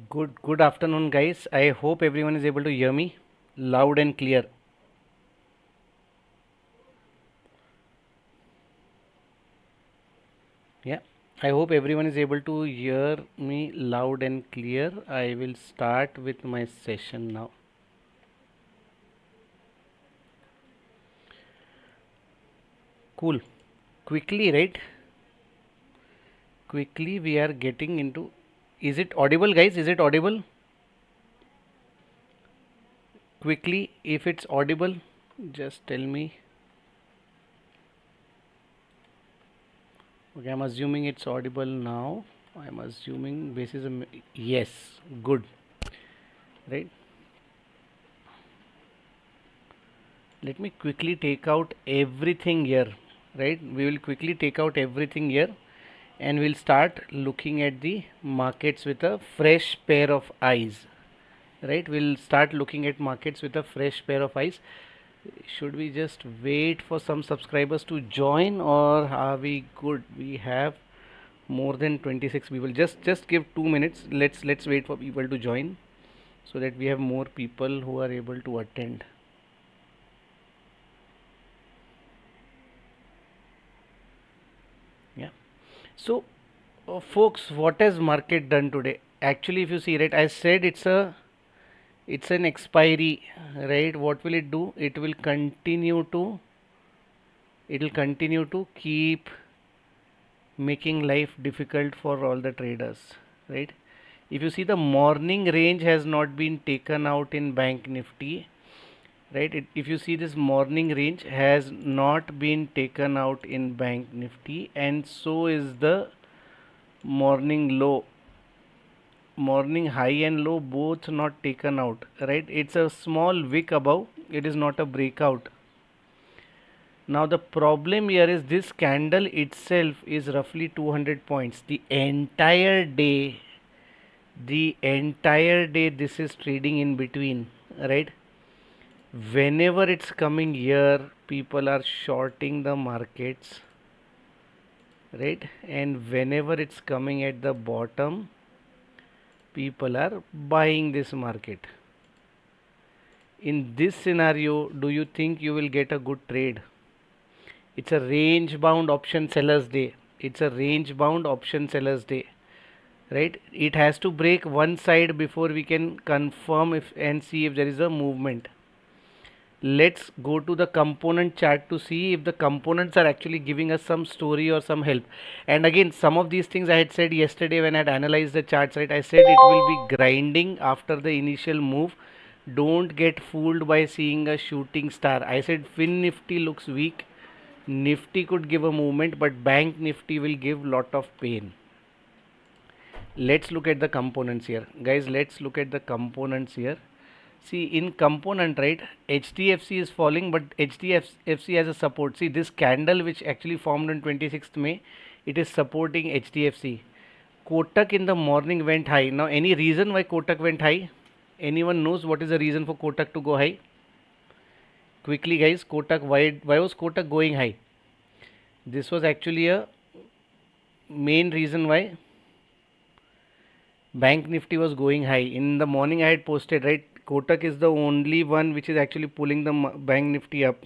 Good afternoon, guys. I hope everyone is able to hear me loud and clear. Yeah, I hope everyone is able to hear me loud and clear. I will start with my session now. Cool. Quickly, right? Quickly, we are getting into. Is it audible, guys? Is it audible? Quickly, if it's audible, just tell me. Okay, I'm assuming it's audible now. I'm assuming basis. Yes, good, right? Let me quickly take out everything here, right? We will quickly take out everything here and we'll start looking at the markets with a fresh pair of eyes, right? We'll start looking at markets with a fresh pair of eyes. Should we just wait for some subscribers to join, or are we good? We have more than 26 people. Just give 2 minutes. Let's wait for people to join so that we have more people who are able to attend. Yeah. So, folks, what has market done today? Actually, if you see, right, I said it's an expiry, right? What will it do? It will continue to keep making life difficult for all the traders, right? If you see, the morning range has not been taken out in Bank Nifty, right? If you see, this morning range has not been taken out in Bank Nifty, and so is the morning low, morning high and low, both not taken out, right? It's a small wick above, it is not a breakout. Now the problem here is this candle itself is roughly 200 points. The entire day this is trading in between, right? Whenever it's coming here, people are shorting the markets, right? And whenever it's coming at the bottom, people are buying this market. In this scenario, do you think you will get a good trade? It's a range bound option sellers day. It's a range bound option sellers day, right? It has to break one side before we can confirm if and see if there is a movement. Let's go to the component chart to see if the components are actually giving us some story or some help. And again, some of these things I had said yesterday when I had analyzed the charts, right? I said it will be grinding after the initial move. Don't get fooled by seeing a shooting star. I said Finnifty looks weak, Nifty could give a movement, but Bank Nifty will give lot of pain. Let's look at the components here, guys. Let's look at the components here. See, in component, right, HDFC is falling, but HDFC has a support. See, this candle which actually formed on 26th May, it is supporting HDFC. Kotak in the morning went high. Now, any reason why Kotak went high? Anyone knows what is the reason for Kotak to go high? Quickly, guys, Kotak, why was Kotak going high? This was actually a main reason why Bank Nifty was going high. In the morning I had posted, right, Kotak is the only one which is actually pulling the Bank Nifty up.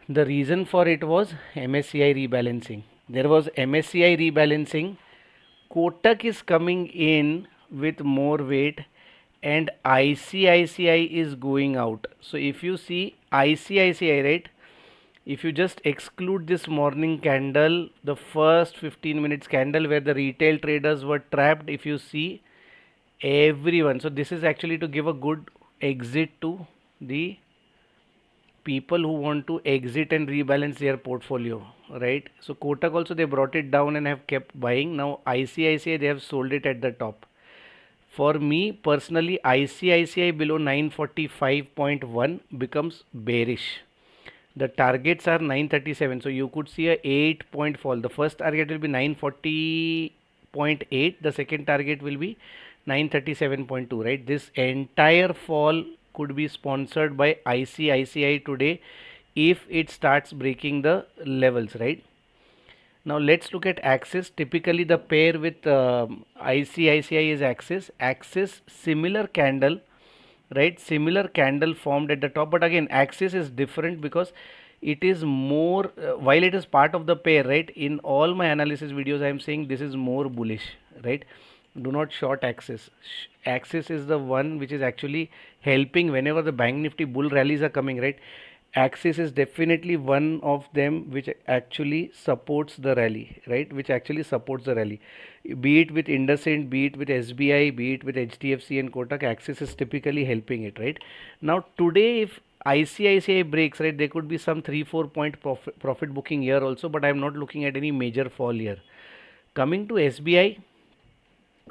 The reason for it was MSCI rebalancing. There was MSCI rebalancing. Kotak is coming in with more weight and ICICI is going out. So if you see ICICI, right, if you just exclude this morning candle, the first 15 minutes candle where the retail traders were trapped, if you see everyone, so this is actually to give a good exit to the people who want to exit and rebalance their portfolio, right? So Kotak also, they brought it down and have kept buying. Now ICICI, they have sold it at the top. For me personally, ICICI below 945.1 becomes bearish. The targets are 937, so you could see a 8 point fall. The first target will be 940.8, the second target will be 937.2, right? This entire fall could be sponsored by ICICI today if it starts breaking the levels, right? Now let's look at Axis. Typically the pair with ICICI is Axis. Axis similar candle, right? Similar candle formed at the top, but again Axis is different because it is more while it is part of the pair, right? In all my analysis videos I am saying this is more bullish, right? Do not short Axis. Axis is the one which is actually helping whenever the bank nifty bull rallies are coming, right? Axis is definitely one of them which actually supports the rally, right? Which actually supports the rally. Be it with IndusInd, be it with SBI, be it with HDFC and Kotak, Axis is typically helping it, right? Now today, if ICICI breaks, right, there could be some 3-4 point profit booking here also, but I am not looking at any major fall here. Coming to SBI,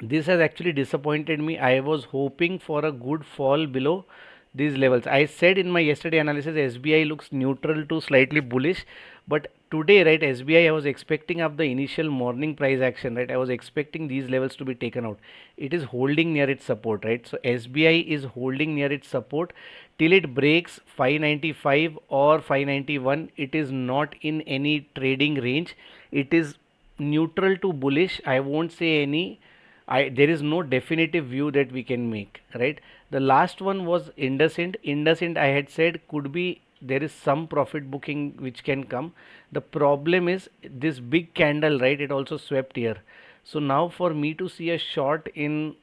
this has actually disappointed me. I was hoping for a good fall below these levels. I said in my yesterday analysis SBI looks neutral to slightly bullish, but today, right, SBI I was expecting of the initial morning price action, right? I was expecting these levels to be taken out. It is holding near its support, right? So SBI is holding near its support till it breaks 595 or 591. It is not in any trading range. It is neutral to bullish. I won't say any, there is no definitive view that we can make, right? The last one was IndusInd. IndusInd I had said could be there is some profit booking which can come. The problem is this big candle, right? It also swept here. So now for me to see a short in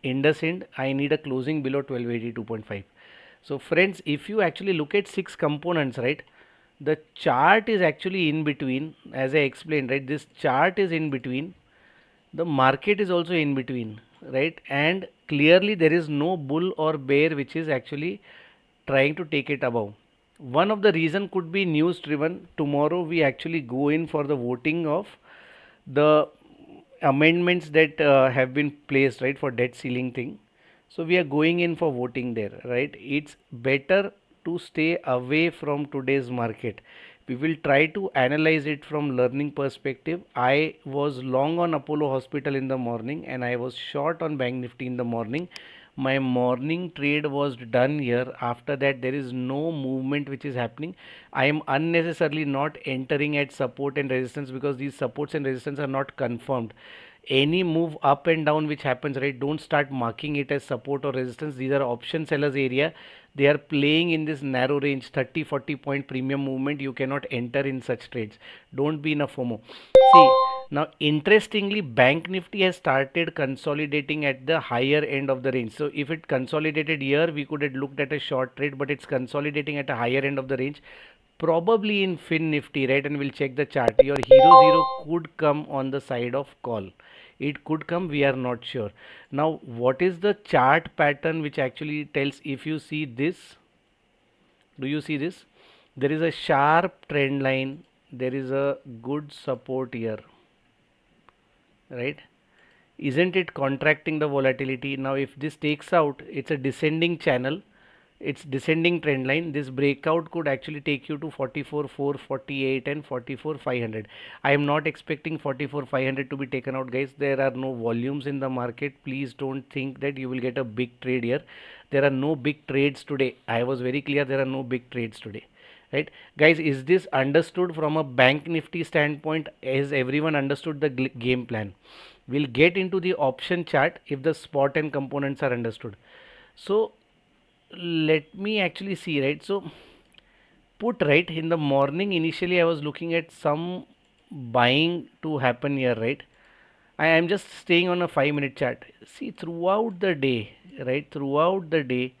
IndusInd, I need a closing below 1282.5. So friends, if you actually look at 6 components, right? The chart is actually in between, as I explained, right? This chart is in between, the market is also in between, right? And clearly there is no bull or bear which is actually trying to take it above. One of the reason could be news driven. Tomorrow we actually go in for the voting of the amendments that have been placed, right, for debt ceiling thing. So we are going in for voting there, right? It's better to stay away from today's market. We will try to analyze it from learning perspective. I was long on Apollo Hospital in the morning and I was short on Bank Nifty in the morning. My morning trade was done here. After that there is no movement which is happening. I am unnecessarily not entering at support and resistance because these supports and resistance are not confirmed. Any move up and down which happens, right, don't start marking it as support or resistance. These are option sellers area. They are playing in this narrow range, 30-40 point premium movement. You cannot enter in such trades. Don't be in a FOMO. See, now interestingly bank nifty has started consolidating at the higher end of the range. So if it consolidated here, we could have looked at a short trade, but it's consolidating at a higher end of the range, probably in Finnifty, right? And we'll check the chart. Your HeroZero could come on the side of call. It could come, we are not sure. Now what is the chart pattern which actually tells? If you see this, do you see this? There is a sharp trend line, there is a good support here, right? Isn't it contracting the volatility? Now if this takes out, it's a descending channel, it's descending trend line. This breakout could actually take you to 44,448 and 44,500. I am not expecting 44,500 to be taken out, guys. There are no volumes in the market. Please don't think that you will get a big trade here. There are no big trades today. I was very clear, there are no big trades today, right? Guys, is this understood from a bank nifty standpoint? Has everyone understood the game plan? We'll get into the option chart if the spot and components are understood. So let me actually see, right? So put, right, in the morning initially I was looking at some buying to happen here, right? I am just staying on a 5-minute chart. See, throughout the day, right, throughout the day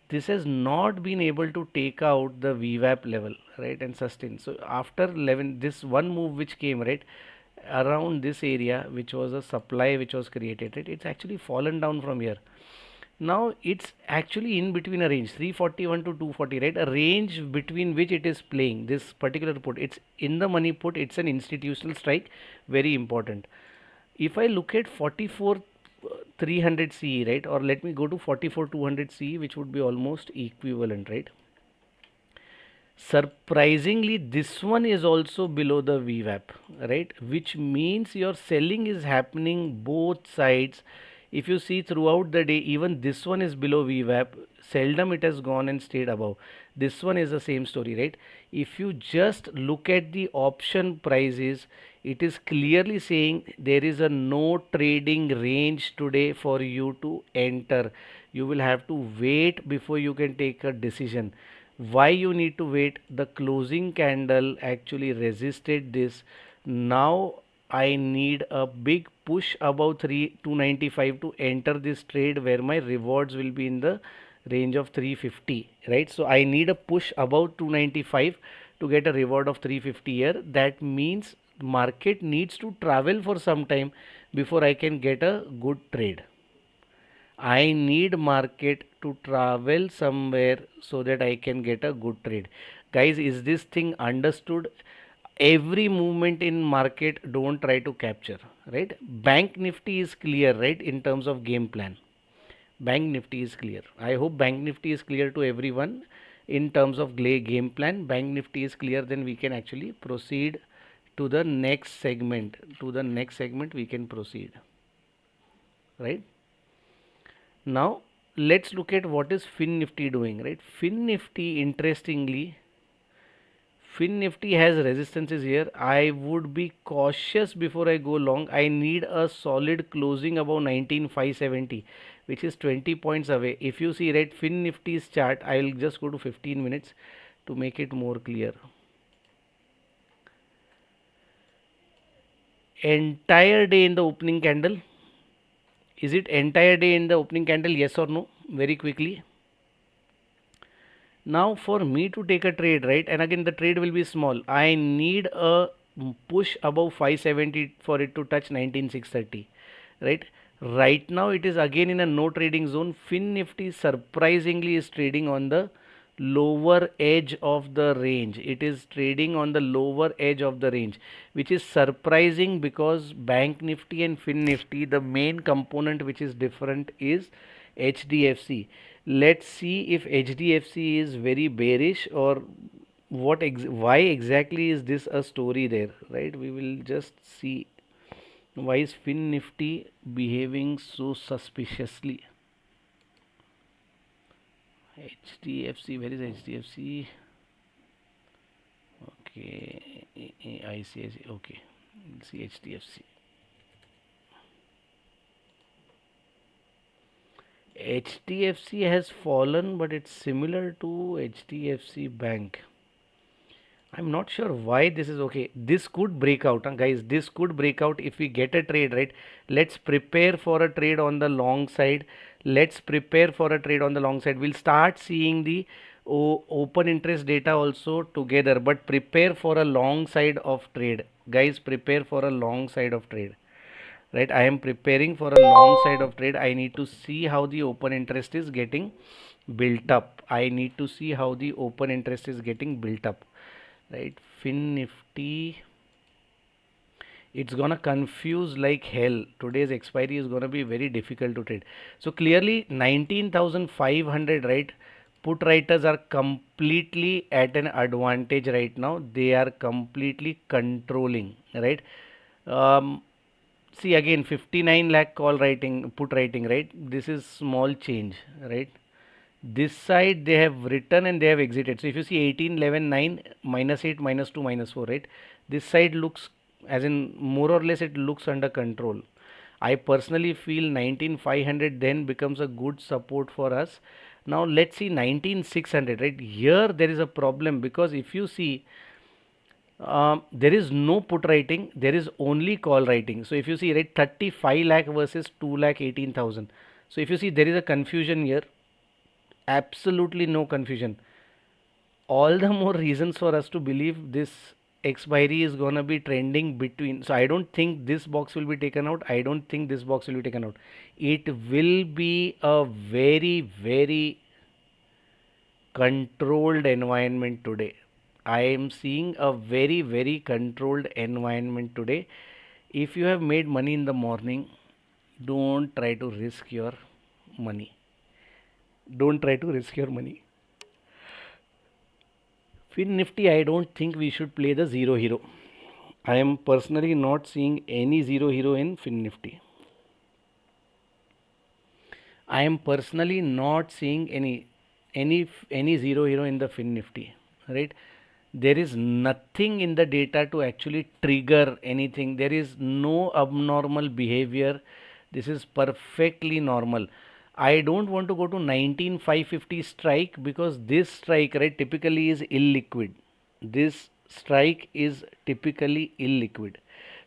this has not been able to take out the VWAP level, right, and sustain. So after 11, this one move which came, right, around this area, which was a supply which was created, right, it's actually fallen down from here. Now it's actually in between a range 341 to 240, right? A range between which it is playing this particular put. It's in the money put. It's an institutional strike, very important. If I look at 44 300 CE, right, or let me go to 44 200 CE, which would be almost equivalent, right? Surprisingly, this one is also below the VWAP, right? Which means your selling is happening both sides If you see throughout the day, even this one is below VWAP. Seldom it has gone and stayed above. This one is the same story, right? If you just look at the option prices, it is clearly saying there is a no trading range today for you to enter. You will have to wait before you can take a decision. Why you need to wait? The closing candle actually resisted this. Now I need a big push above 295 to enter this trade, where my rewards will be in the range of 350, right? So I need a push above 295 to get a reward of 350 here. That means market needs to travel for some time before I can get a good trade. I need market to travel somewhere so that I can get a good trade. Guys, is this thing understood? Every movement in market don't try to capture, right? Bank Nifty is clear, right, in terms of game plan. Bank Nifty is clear. I hope Bank Nifty is clear to everyone in terms of game plan. Bank Nifty is clear, then we can actually proceed to the next segment. To the next segment we can proceed, right? Now let's look at what is Finnifty doing, right? Finnifty, interestingly, Finnifty has resistances here. I would be cautious before I go long. I need a solid closing above 19,570, which is 20 points away. If you see, right, Finnifty's chart, I will just go to 15 minutes to make it more clear. Entire day in the opening candle. Is it entire day in the opening candle? Yes or no? Very quickly. Now for me to take a trade, right, and again the trade will be small, I need a push above 570 for it to touch 19,630, right? Right now it is again in a no trading zone. Finnifty surprisingly is trading on the lower edge of the range. It is trading on the lower edge of the range, which is surprising because Bank Nifty and Finnifty, the main component which is different is HDFC. Let's see if HDFC is very bearish or why exactly is this a story there, right? We will just see why is Finnifty behaving so suspiciously. HDFC, where is HDFC? Okay, I see, okay, let's see HDFC. HDFC has fallen, but it's similar to HDFC Bank. I'm not sure why this is okay. This could break out, guys. This could break out if we get a trade, right? Let's prepare for a trade on the long side. Let's prepare for a trade on the long side. We'll start seeing the open interest data also together, but prepare for a long side of trade. Guys, prepare for a long side of trade. Right, I am preparing for a long side of trade. I need to see how the open interest is getting built up. I need to see how the open interest is getting built up, right? Finnifty, it's gonna confuse like hell. Today's expiry is gonna be very difficult to trade. So clearly 19,500, right? Put writers are completely at an advantage right now. They are completely controlling, right? See again 59 lakh call writing, put writing, right? This is small change, right? This side they have written and they have exited. So if you see 18, 11, 9, minus 8, minus 2, minus 4, right? This side looks, as in more or less it looks under control. I personally feel 19,500 then becomes a good support for us. Now let's see 19,600, right? Here there is a problem because if you see, there is no put writing, there is only call writing. So if you see, right, 35 lakh versus 2 lakh 18,000. So if you see, there is a confusion here. Absolutely no confusion. All the more reasons for us to believe this expiry is gonna be trending between. So I don't think this box will be taken out. I don't think this box will be taken out. It will be a very, very controlled environment today. I am seeing a very, very controlled environment today. If you have made money in the morning, don't try to risk your money. Don't try to risk your money. Finnifty, I don't think we should play the zero hero. I am personally not seeing any zero hero in Finnifty. I am personally not seeing any zero hero in the Finnifty, right? There is nothing in the data to actually trigger anything. There is no abnormal behavior. This is perfectly normal. I don't want to go to 19550 strike, because this strike, right, typically is illiquid. This strike is typically illiquid,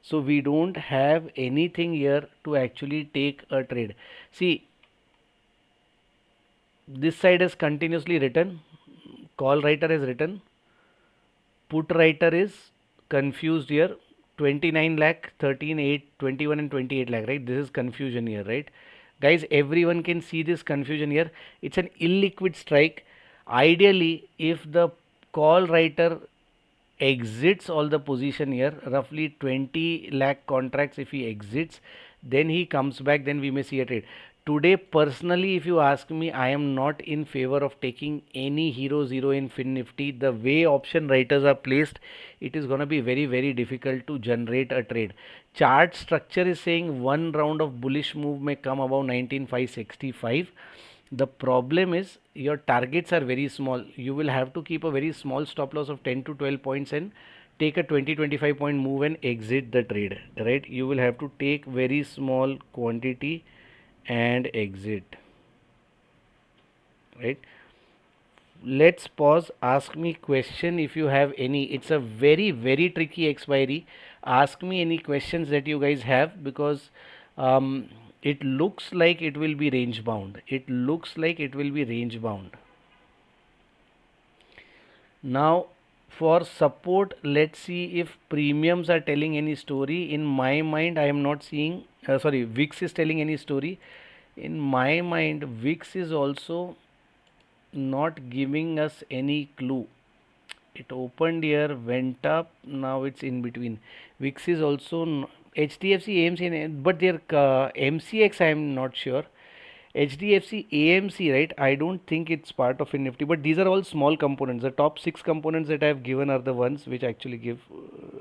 so we don't have anything here to actually take a trade. See, this side has continuously written, call writer has written, put writer is confused here, 29 lakh, 13, 8, 21 and 28 lakh, right? This is confusion here, right? Guys, everyone can see this confusion here. It's an illiquid strike. Ideally, if the call writer exits all the position here, roughly 20 lakh contracts, if he exits, then he comes back, then we may see a trade. Today, personally, if you ask me, I am not in favor of taking any HeroZero in Finnifty. The way option writers are placed, it is going to be very difficult to generate a trade. Chart structure is saying one round of bullish move may come above 19,565. The problem is your targets are very small. You will have to keep a very small stop loss of 10 to 12 points and take a 20-25 point move and exit the trade, right? You will have to take very small quantity and exit, right? Let's pause. Ask me question if you have any. It's a very tricky expiry. Ask me any questions that you guys have, because it looks like it will be range bound. It looks like it will be range bound. Now for support, let's see if premiums are telling any story. In my mind, I am not seeing, sorry, VIX is telling any story. In my mind, VIX is also not giving us any clue. It opened here, went up, now it's in between. VIX is also HDFC, AMC, but their MCX I am not sure. HDFC, AMC, right? I don't think it's part of Nifty, but these are all small components. The top 6 components that I have given are the ones which actually give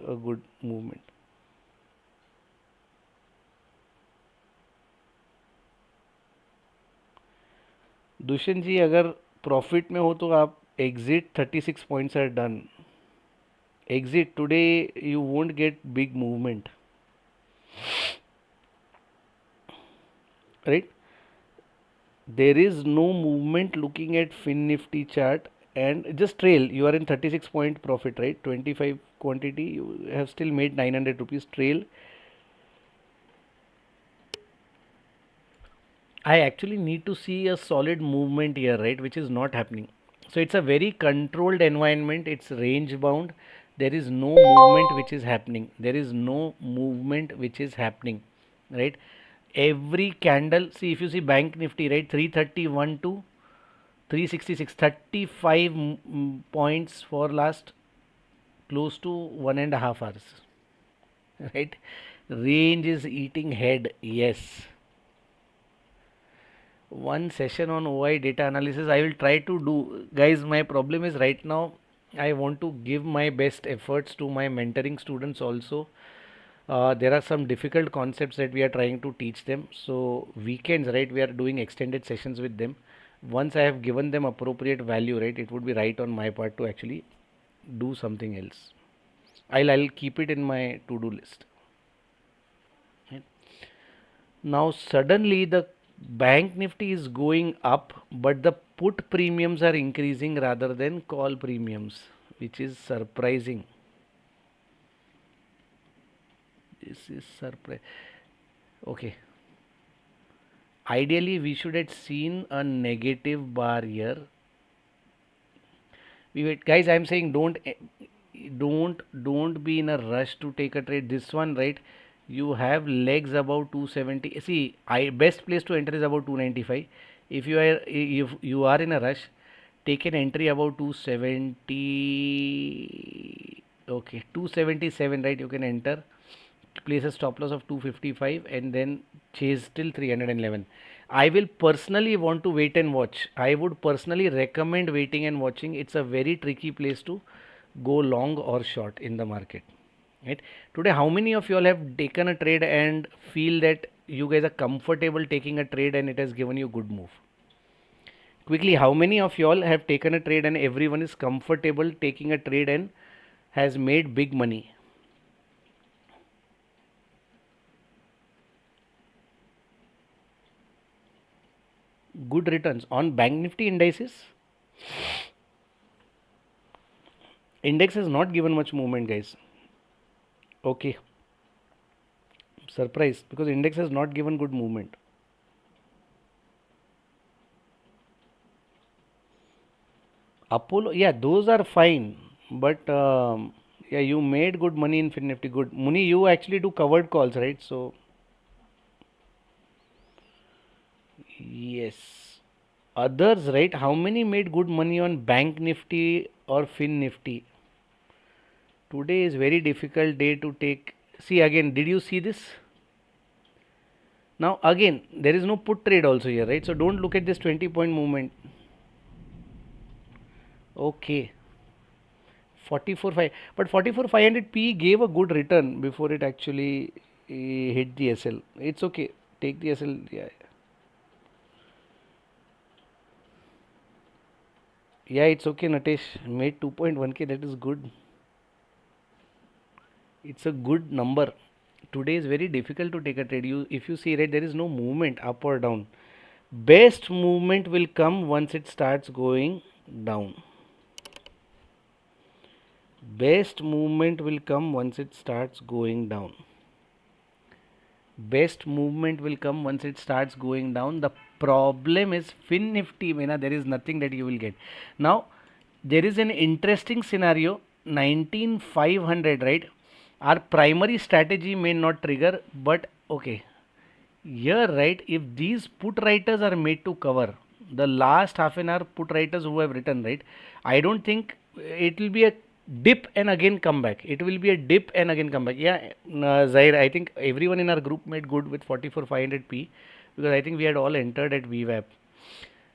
a good movement. Dushyant जी, अगर profit में हो तो आप exit, 36 points are done. Exit today, you won't get big movement, right? There is no movement looking at Finnifty chart, and just trail. You are in 36 point profit, right? 25 quantity, you have still made 900 rupees. Trail. I actually need to see a solid movement here, right, which is not happening. So it's a very controlled environment. It's range bound. There is no movement which is happening. There is no movement which is happening, right? Every candle, see, if you see Bank Nifty, right, 331 to 366, 35 points for last close to 1.5 hours, right? Range is eating head, yes. One session on OI data analysis I will try to do. Guys, my problem is right now I want to give my best efforts to my mentoring students also. There are some difficult concepts that we are trying to teach them. So weekends, right, we are doing extended sessions with them. Once I have given them appropriate value, right, it would be right on my part to actually do something else. I'll keep it in my to-do list. Right. Now suddenly the Bank Nifty is going up, but the put premiums are increasing rather than call premiums, which is surprising. This is surprise. Okay. Ideally, we should have seen a negative bar here. We wait, guys. I'm saying don't be in a rush to take a trade. This one, right? You have legs about 270. See, best place to enter is about 295. If you are in a rush, take an entry about 270. Okay, 277, right? You can enter, place a stop loss of 255 and then chase till 311. I will personally want to wait and watch. I would personally recommend waiting and watching. It's a very tricky place to go long or short in the market. Right? Today, how many of you all have taken a trade and feel that you guys are comfortable taking a trade and it has given you good move. Quickly, how many of y'all have taken a trade and everyone is comfortable taking a trade and has made big money? Good returns on BankNifty indices. Index has not given much movement, guys. Okay. Surprise, because index has not given good movement. Apollo, yeah, those are fine. But yeah, you made good money in Finnifty. Good. Muni, you actually do covered calls, right? So, yes. Others, right? How many made good money on Bank Nifty or Fin Nifty? Today is very difficult day to take. See again, did you see this? Now again, there is no put trade also here, right? So don't look at this 20-point movement. Okay. 44.5, but 44,500 P gave a good return before it actually hit the SL. It's okay. Take the SL. Yeah. Yeah, it's okay, Natesh. Made 2.1k. That is good. It's a good number. Today is very difficult to take a trade. If you see, right, there is no movement up or down. Best movement will come once it starts going down. Best movement will come once it starts going down. Best movement will come once it starts going down. The problem is Finnifty, Mena, there is nothing that you will get. Now, there is an interesting scenario, 19,500, right? Our primary strategy may not trigger, but okay. Here, right, if these put writers are made to cover the last half an hour put writers who have written, right, I don't think it will be a dip and again come back. It will be a dip and again come back. Yeah, Zair, I think everyone in our group made good with 44,500p because I think we had all entered at VWAP.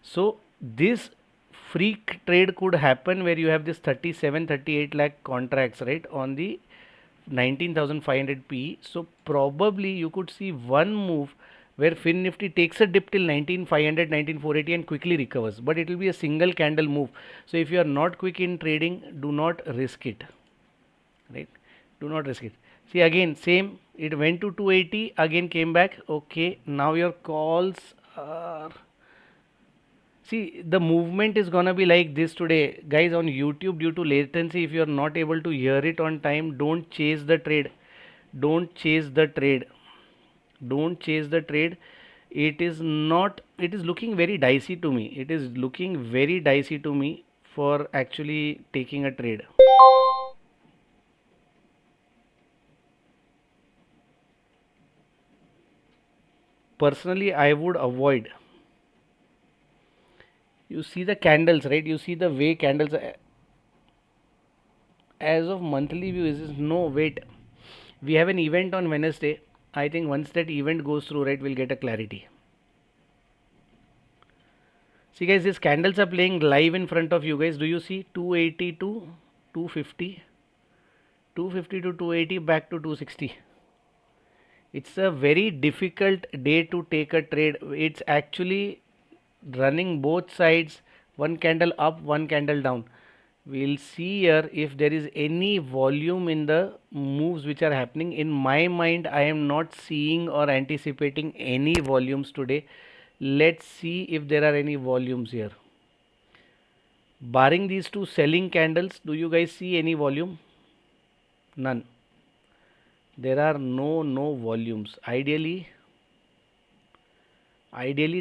So this freak trade could happen where you have this 37-38 lakh contracts, right, on the 19,500p. So probably you could see one move where Fin Nifty takes a dip till 19,500, 19,480 and quickly recovers. But it will be a single candle move. So if you are not quick in trading, do not risk it. Right? Do not risk it. See again, same. It went to 280, again came back. Okay, now your calls are. See, the movement is gonna be like this today, guys. On YouTube, due to latency, if you are not able to hear it on time, don't chase the trade. Don't chase the trade. Don't chase the trade. It is not. It is looking very dicey to me. It is looking very dicey to me for actually taking a trade. Personally, I would avoid. You see the candles, right? You see the way candles as of monthly view is no wait. We have an event on Wednesday. I think once that event goes through, right, we'll get a clarity. See guys, these candles are playing live in front of you guys. Do you see 280 to 250, 250 to 280 back to 260? It's a very difficult day to take a trade. It's actually running both sides, one candle up, one candle down. We'll see here if there is any volume in the moves which are happening. In my mind, I am not seeing or anticipating any volumes today. Let's see if there are any volumes here. Barring these two selling candles, do you guys see any volume? None. There are no volumes. Ideally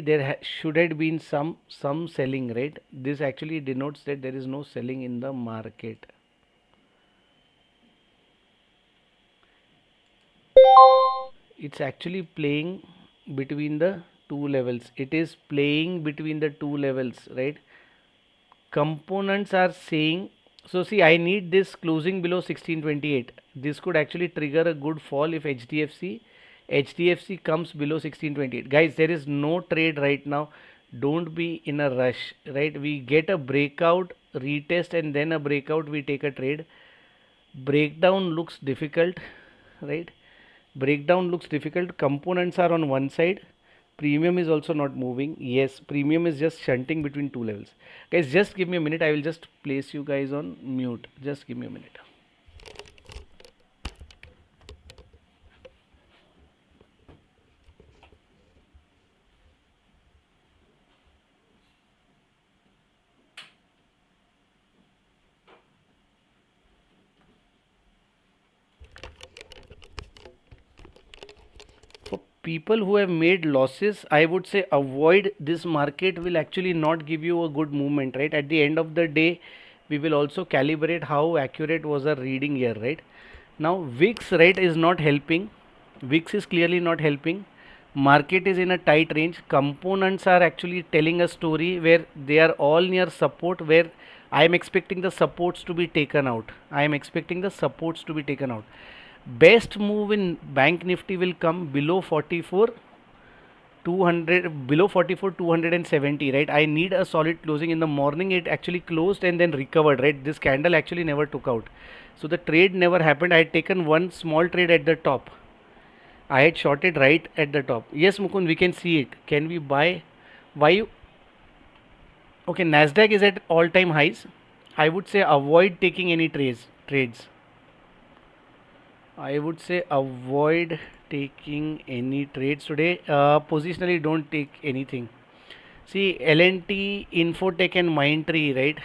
there should have been some selling, right? This actually denotes that there is no selling in the market. It's actually playing between the two levels. It is playing between the two levels, right? Components are saying, so see, I need this closing below 1628. This could actually trigger a good fall if HDFC comes below 1628. Guys, there is no trade right now. Don't be in a rush, right? We get a breakout, retest and then a breakout, we take a trade. Breakdown looks difficult, right? Breakdown looks difficult. Components are on one side. Premium is also not moving. Yes, premium is just shunting between two levels. Guys, just give me a minute. I will just place you guys on mute. Just give me a minute. For people who have made losses, I would say avoid this market. Will actually not give you a good movement, right? At the end of the day, we will also calibrate how accurate was our reading here, right? Now VIX, right, is not helping. VIX is clearly not helping. Market is in a tight range. Components are actually telling a story where they are all near support, where I am expecting the supports to be taken out. I am expecting the supports to be taken out. Best move in bank nifty will come below 44 200, below 44 270, right? I need a solid closing. In the morning it actually closed and then recovered, right? This candle actually never took out, so the trade never happened. I had taken one small trade at the top. I had shorted right at the top. Yes, Mukund, we can see it. Can we buy? Why you? Okay, Nasdaq is at all-time highs. I would say avoid taking any trades. I would say avoid taking any trades today. Positionally, don't take anything. See, L&T, Infotech and Mindtree, right?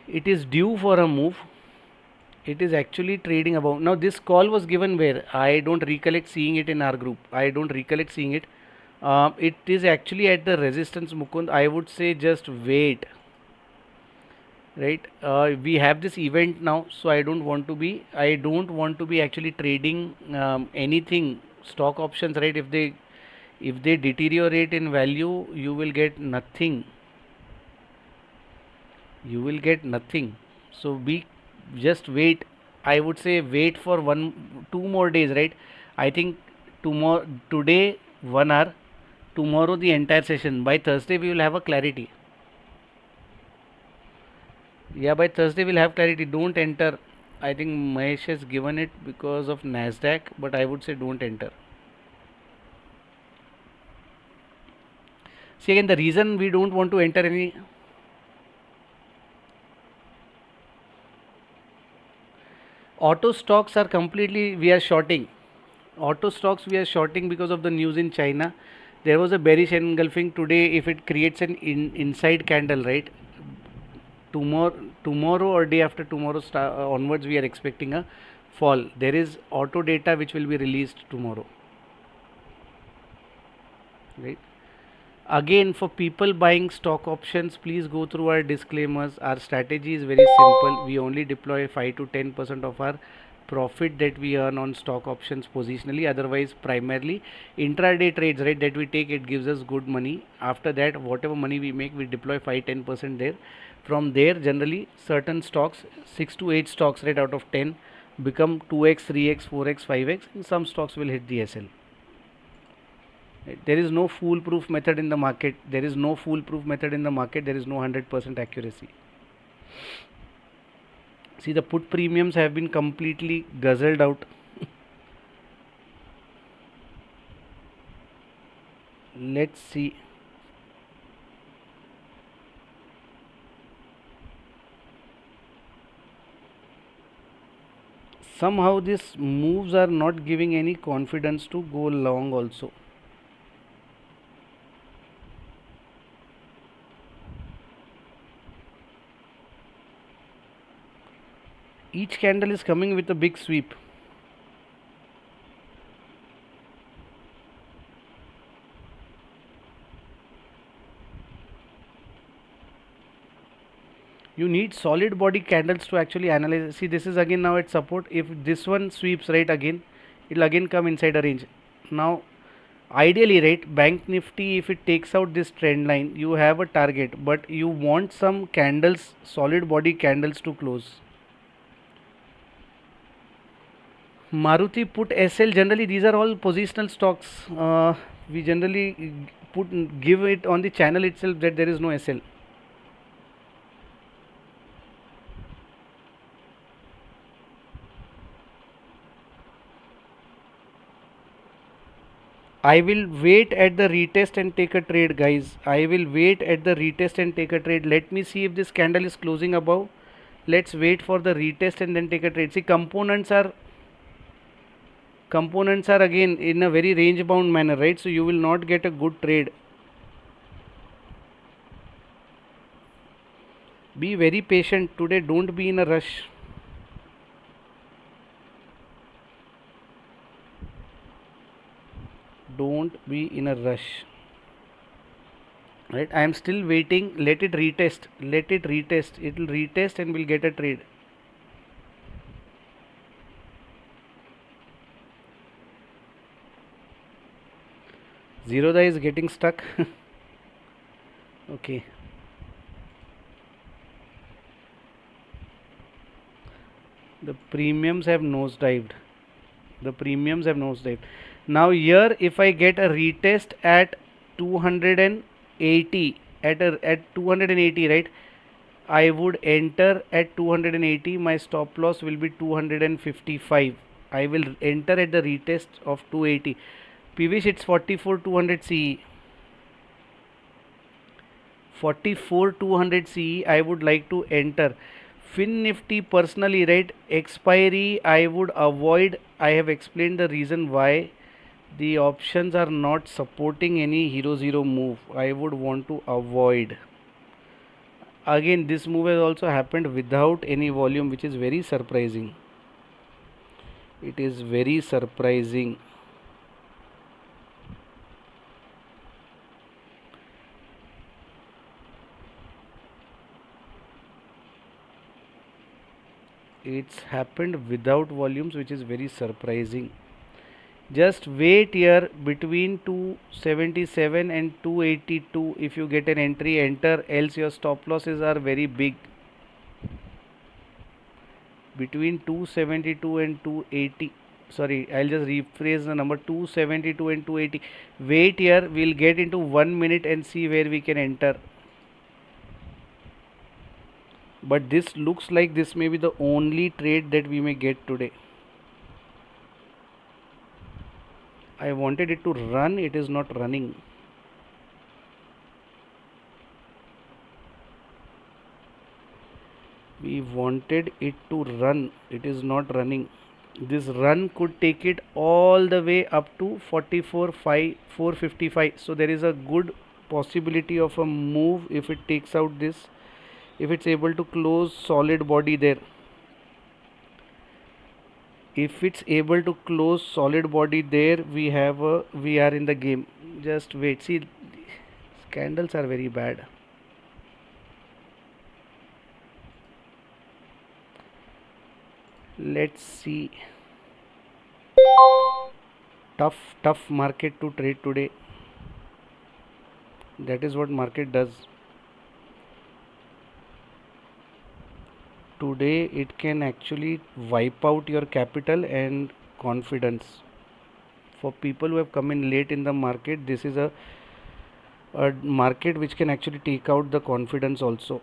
It is due for a move. It is actually trading above. Now, this call was given where? I don't recollect seeing it in our group. I don't recollect seeing it. It is actually at the resistance, Mukund. I would say just wait. Right, we have this event now, so I don't want to be actually trading anything stock options, right? If they deteriorate in value, you will get nothing. So be just wait. I would say wait for 2 more days, right? I think tomorrow, today 1 hour, tomorrow the entire session. By Thursday we will have a clarity. Yeah, by Thursday we'll have clarity. Don't enter. I think Mahesh has given it because of Nasdaq, but I would say don't enter. See, again, the reason we don't want to enter any auto stocks are completely, we are shorting. Auto stocks we are shorting because of the news in China. There was a bearish engulfing today. If it creates an inside candle, right? Tomorrow or day after tomorrow onwards, we are expecting a fall. There is auto data which will be released tomorrow, right? Again, for people buying stock options, please go through our disclaimers. Our strategy is very simple. We only deploy 5 to 10% of our profit that we earn on stock options positionally. Otherwise, primarily intraday trades, right, that we take, it gives us good money. After that, whatever money we make, we deploy 5-10% there. From there, generally certain stocks, 6 to 8 stocks, right, out of 10 become 2x, 3x, 4x, 5x, and some stocks will hit the SL. There is no foolproof method in the market. There is no 100% accuracy. See, the put premiums have been completely guzzled out. Let's see. Somehow these moves are not giving any confidence to go long also. Each candle is coming with a big sweep. You need solid body candles to actually analyze. See, this is again now at support. If this one sweeps, right, again, it will again come inside a range. Now, ideally, right, bank nifty, if it takes out this trend line, you have a target, but you want some candles, solid body candles to close. Maruti put SL, generally these are all positional stocks. We generally give it on the channel itself that there is no SL. I will wait at the retest and take a trade, guys. I will wait at the retest and take a trade. Let me see if this candle is closing above. Let's wait for the retest and then take a trade. See, components are again in a very range bound manner, right? So you will not get a good trade. Be very patient today. Don't be in a rush. Don't be in a rush. Right, I am still waiting. Let it retest. It will retest and we'll get a trade. Zerodha is getting stuck. Okay. The premiums have nosedived. Now here, if I get a retest at 280, at 280, right? I would enter at 280. My stop loss will be 255. I will enter at the retest of 280. Pivish, it's 44 200 CE. 44 200 CE. I would like to enter. Finnifty personally, right? Expiry I would avoid. I have explained the reason why. The options are not supporting any HeroZero move. I would want to avoid. Again, this move has also happened without any volume, which is very surprising. It is very surprising. It's happened without volumes, which is very surprising. Just wait here between 277 and 282. If you get an entry, enter, else your stop losses are very big. Between 272 and 280, sorry, I'll just rephrase the number, 272 and 280. Wait here, we'll get into 1 minute and see where we can enter. But this looks like this may be the only trade that we may get today. I wanted it to run, it is not running. We wanted it to run, it is not running. This run could take it all the way up to 455. So there is a good possibility of a move if it takes out this, if it's able to close solid body there. If it's able to close solid body there, we are in the game. Just wait. See, candles are very bad. Let's see. Tough market to trade today. That is what market does. Today it can actually wipe out your capital and confidence. For people who have come in late in the market, this is a market which can actually take out the confidence also.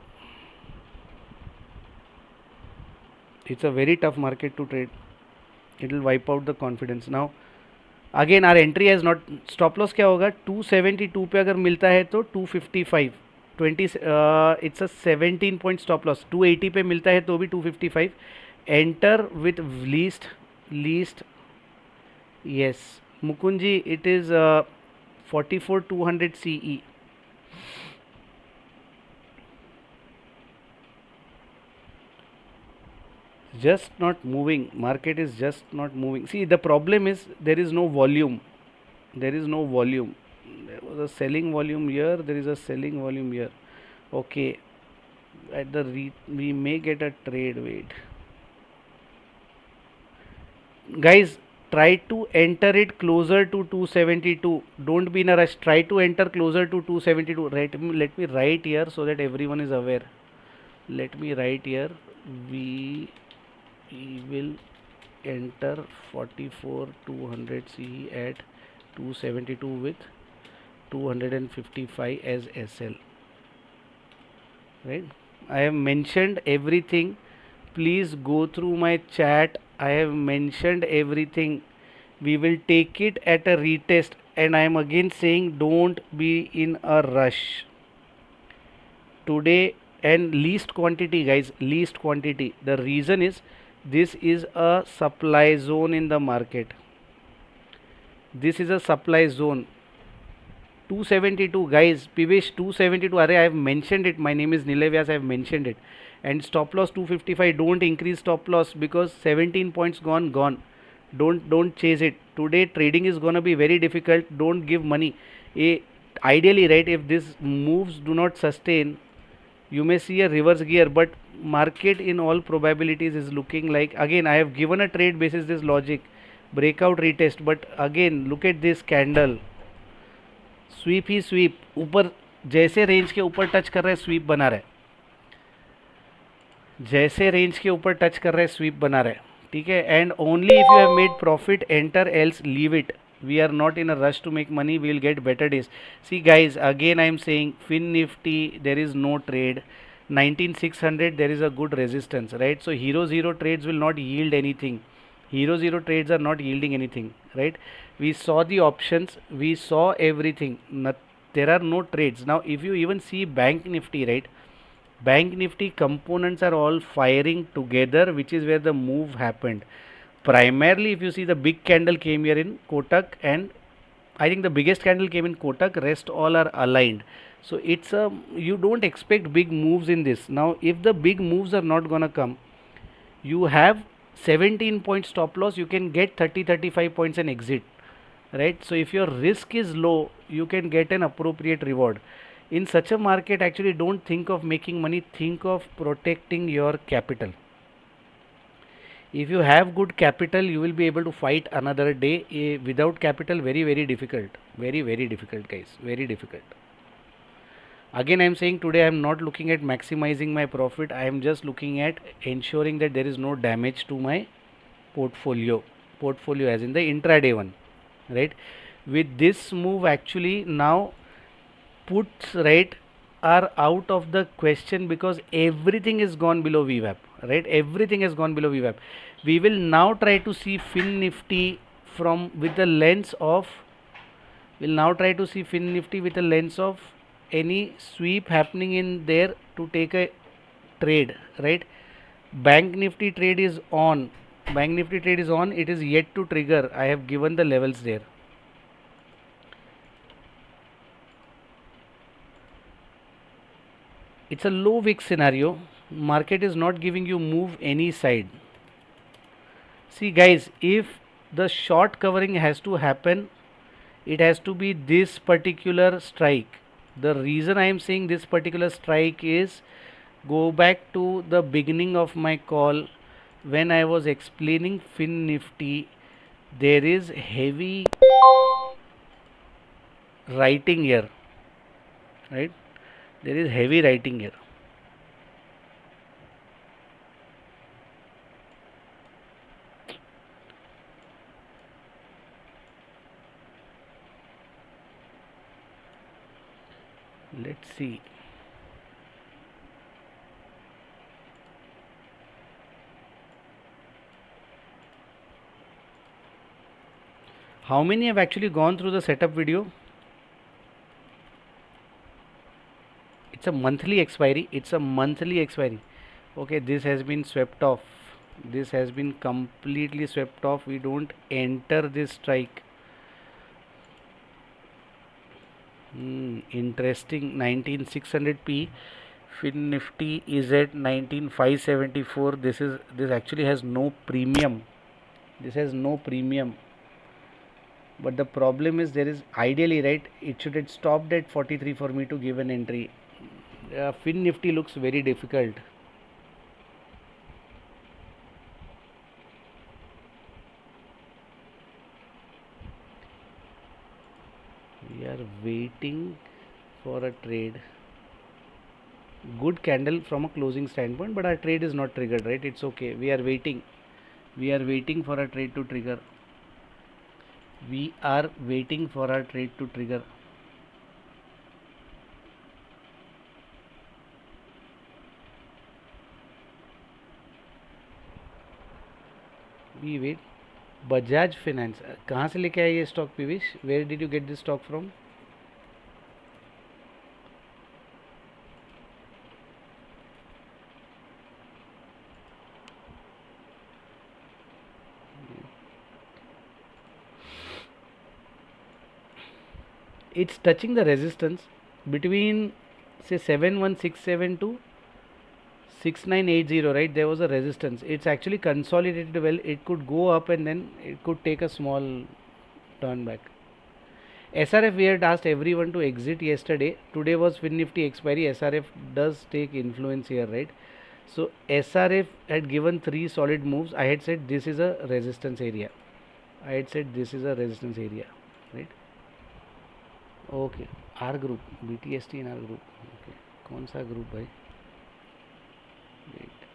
It's a very tough market to trade. It will wipe out the confidence. Now again our entry has not, stop loss क्या होगा, 272 पे अगर मिलता है तो 255, 20 it's a 17 point stop loss. 280 पे मिलता है तो भी 255. Enter with least, yes, Mukunji, it is 44 200 CE. Just not moving. Market is just not moving. See, the problem is there is no volume. There was a selling volume here. There is a selling volume here. Okay. At the we may get a trade. Wait, guys. Try to enter it closer to 272. Don't be in a rush. Try to enter closer to 272. Let me write here so that everyone is aware. Let me write here. We will enter 44 200 CE at 272 with 255 as SL. Right? I have mentioned everything. Please go through my chat. I have mentioned everything. We will take it at a retest. and I am again saying don't be in a rush today. And least quantity, guys, least quantity. The reason is this is a supply zone in the market. This is a supply zone. 272, guys, Pivesh, 272. Array, I have mentioned it. My name is Nilevyas, I have mentioned it. And stop loss 255. Don't increase stop loss because 17 points gone. Don't chase it. Today trading is gonna be very difficult. Don't give money. Ideally, right, if these moves do not sustain, you may see a reverse gear, but market in all probabilities is looking like, again, I have given a trade basis this logic, breakout retest, but again look at this candle, sweep ही sweep, ऊपर जैसे range के ऊपर touch कर रहा है SVEEP बना रहा है, जैसे रेंज के ऊपर टच कर रहा है स्वीप बना रहा है, ठीक है. And only if you have made profit enter, else leave it. We are not in a rush to make money. We will get better days. See, guys, again I am saying Finnifty, there is no trade. 19600, there is a good resistance, right? So HeroZero trades will not yield anything. HeroZero trades are not yielding anything, right? We saw the options, we saw everything. There are no trades. Now if you even see BankNifty, right, BankNifty components are all firing together, which is where the move happened. Primarily, if you see, the big candle came here in Kotak, and I think the biggest candle came in Kotak, rest all are aligned. So it's a, you don't expect big moves in this. Now if the big moves are not gonna come, you have 17 point stop loss, you can get 30-35 points and exit, right? So if your risk is low, you can get an appropriate reward. In such a market, actually don't think of making money, think of protecting your capital. If you have good capital, you will be able to fight another day. Without capital, very difficult, very difficult, guys, very difficult. Again, I am saying today I am not looking at maximizing my profit. I am just looking at ensuring that there is no damage to my portfolio as in the intraday one, right? With this move, actually now puts, right, are out of the question because everything is gone below VWAP, right? Everything has gone below VWAP. We will now try to see Finnifty from with the lens of, we'll now try to see Finnifty with the lens of any sweep happening in there to take a trade, right? BankNifty trade is on. BankNifty trade is on. It is yet to trigger. I have given the levels there. It's a low wick scenario. Market is not giving you move any side. See, guys, if the short covering has to happen, it has to be this particular strike. The reason I am saying this particular strike is, go back to the beginning of my call when I was explaining Finnifty. There is heavy writing here, right? There is heavy writing here. Let's see. How many have actually gone through the setup video? It's a monthly expiry. It's a monthly expiry. Okay, this has been swept off. This has been completely swept off. We don't enter this strike. Interesting. 19600p. Finnifty is at 19574. This actually has no premium. This has no premium. But the problem is, there is ideally, right, it should have stopped at 43 for me to give an entry. Finnifty looks very difficult. We are waiting for a trade. Good candle from a closing standpoint, but our trade is not triggered, right? It's okay. We are waiting. We are waiting for a trade to trigger. We are waiting for our trade to trigger. We wait. Bajaj Finance कहाँ से लेके आए ये stock Piyush? Where did you get this stock from? It's touching the resistance between say 7167 to 6980, right? There was a resistance. It's actually consolidated well. It could go up and then it could take a small turn back. SRF, we had asked everyone to exit yesterday. Today was Finnifty expiry. SRF does take influence here, right? So SRF had given 3 solid moves. I had said this is a resistance area. Right? Okay. R group, BTST in R group. Okay. कौन सा group भाई? Wait.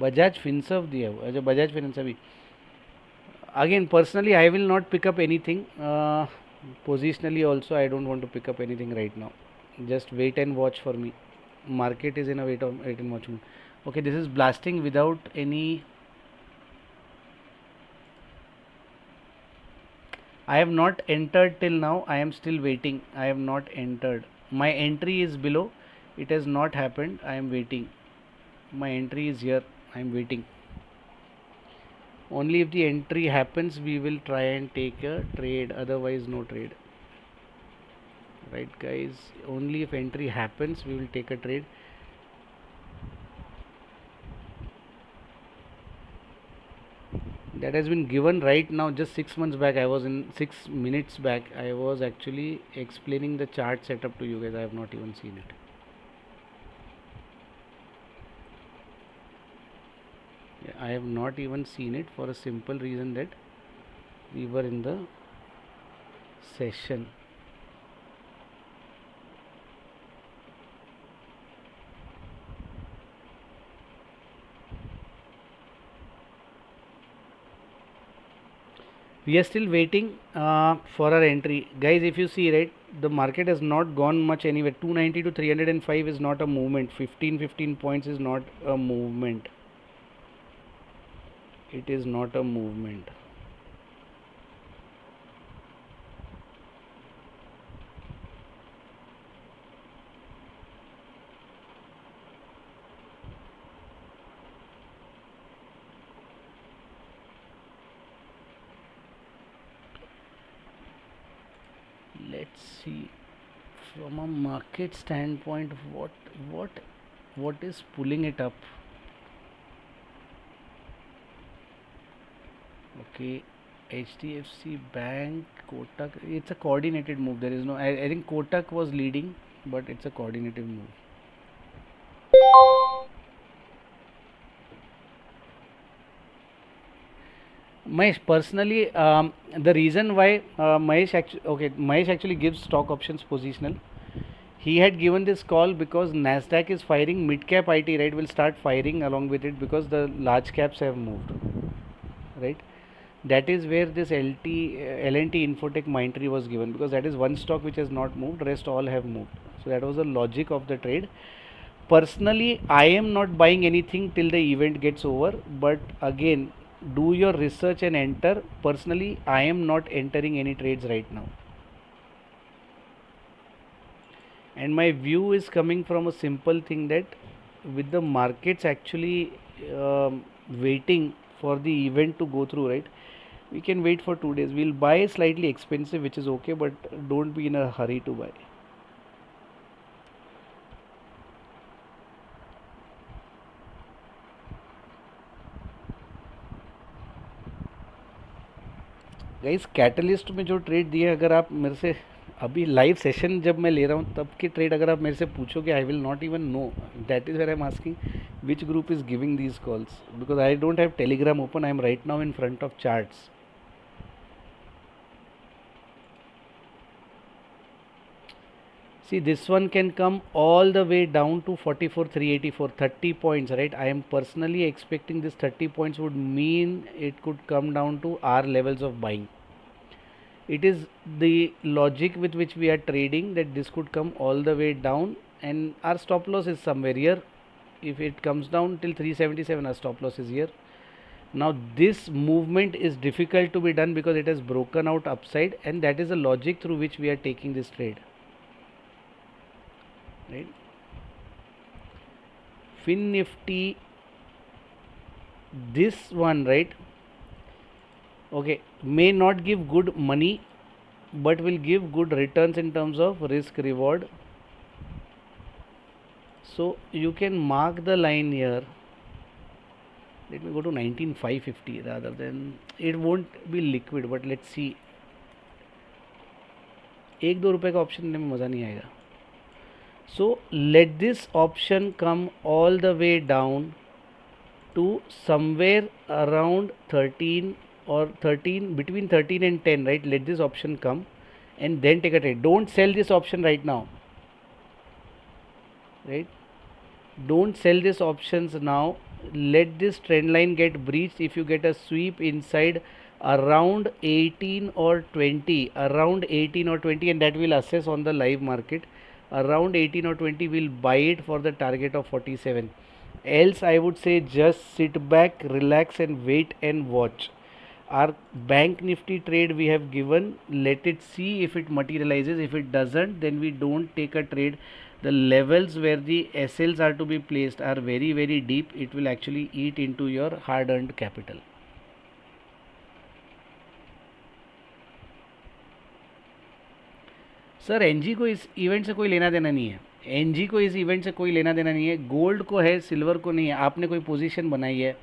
Bajaj Finserv दिया हुआ, अच्छा Bajaj finance अभी. Again, personally, I will not pick up anything. Positionally also, I don't want to pick up anything right now. Just wait and watch for me. Market is in a wait and watch mode. Okay, this is blasting without any. I have not entered till now. I am still waiting. I have not entered. My entry is below. It has not happened. I am waiting. My entry is here. I am waiting. Only if the entry happens, we will try and take a trade. Otherwise, no trade. Right, guys? Only if entry happens, we will take a trade. That has been given right now. Just 6 months back, I was in 6 minutes back, I was actually explaining the chart setup to you guys. I have not even seen it. Yeah, I have not even seen it for a simple reason that we were in the session. We are still waiting for our entry, guys. If you see, right, the market has not gone much anywhere. 290 to 305 is not a movement. 15 points is not a movement. It is not a movement. Let's see from a market standpoint what is pulling it up. Okay, HDFC Bank, Kotak, it's a coordinated move. There is no, I think Kotak was leading, but it's a coordinated move. Mahesh, personally, the reason why Mahesh actually gives stock options positional. He had given this call because Nasdaq is firing, mid cap IT, right, will start firing along with it because the large caps have moved, right. That is where this L&T Infotech Mindtree was given, because that is one stock which has not moved, rest all have moved. So that was the logic of the trade. Personally, I am not buying anything till the event gets over, but again, do your research and enter. Personally, I am not entering any trades right now. And my view is coming from a simple thing that with the markets actually waiting for the event to go through, right, we can wait for 2 days. We'll buy slightly expensive, which is okay, but don't be in a hurry to buy. Guys, catalyst में जो trade दिए, अगर आप मेरे से अभी live session जब मैं ले रहा हूँ तब की ट्रेड अगर आप मेरे से पूछोगे, I will not even know. That is where I am asking which group is giving these calls, because I don't have Telegram open. I am right now in front of charts. See, this one can come all the way down to 44,384, 30 points, right? I am personally expecting this 30 points would mean it could come down to our levels of buying. It is the logic with which we are trading that this could come all the way down, and our stop loss is somewhere here. If it comes down till 377, our stop loss is here. Now this movement is difficult to be done because it has broken out upside, and that is the logic through which we are taking this trade, right? Finnifty, this one, right? Okay, may not give good money, but will give good returns in terms of risk reward. So you can mark the line here. Let me go to 19550 rather than, it won't be liquid, but let's see. 1-2 रुपए का option लेने में मज़ा नहीं आएगा. So let this option come all the way down to somewhere around 13 or 13, between 13 and 10, right? Let this option come and then take a trade. Don't sell this option right now, right? Don't sell these options now. Let this trend line get breached. If you get a sweep inside around 18 or 20, around 18 or 20, and that will assess on the live market, around 18 or 20 will buy it for the target of 47. Else I would say just sit back, relax and wait and watch. Our bank nifty trade we have given, let it see if it materializes. If it doesn't, then we don't take a trade. The levels where the SLs are to be placed are very very deep. It will actually eat into your hard earned capital. Sir NG को इस event से कोई लेना देना नहीं है. NG को इस इवेंट से कोई लेना देना नहीं है. गोल्ड को है, सिल्वर को नहीं है. आपने कोई पोजीशन बनाई है.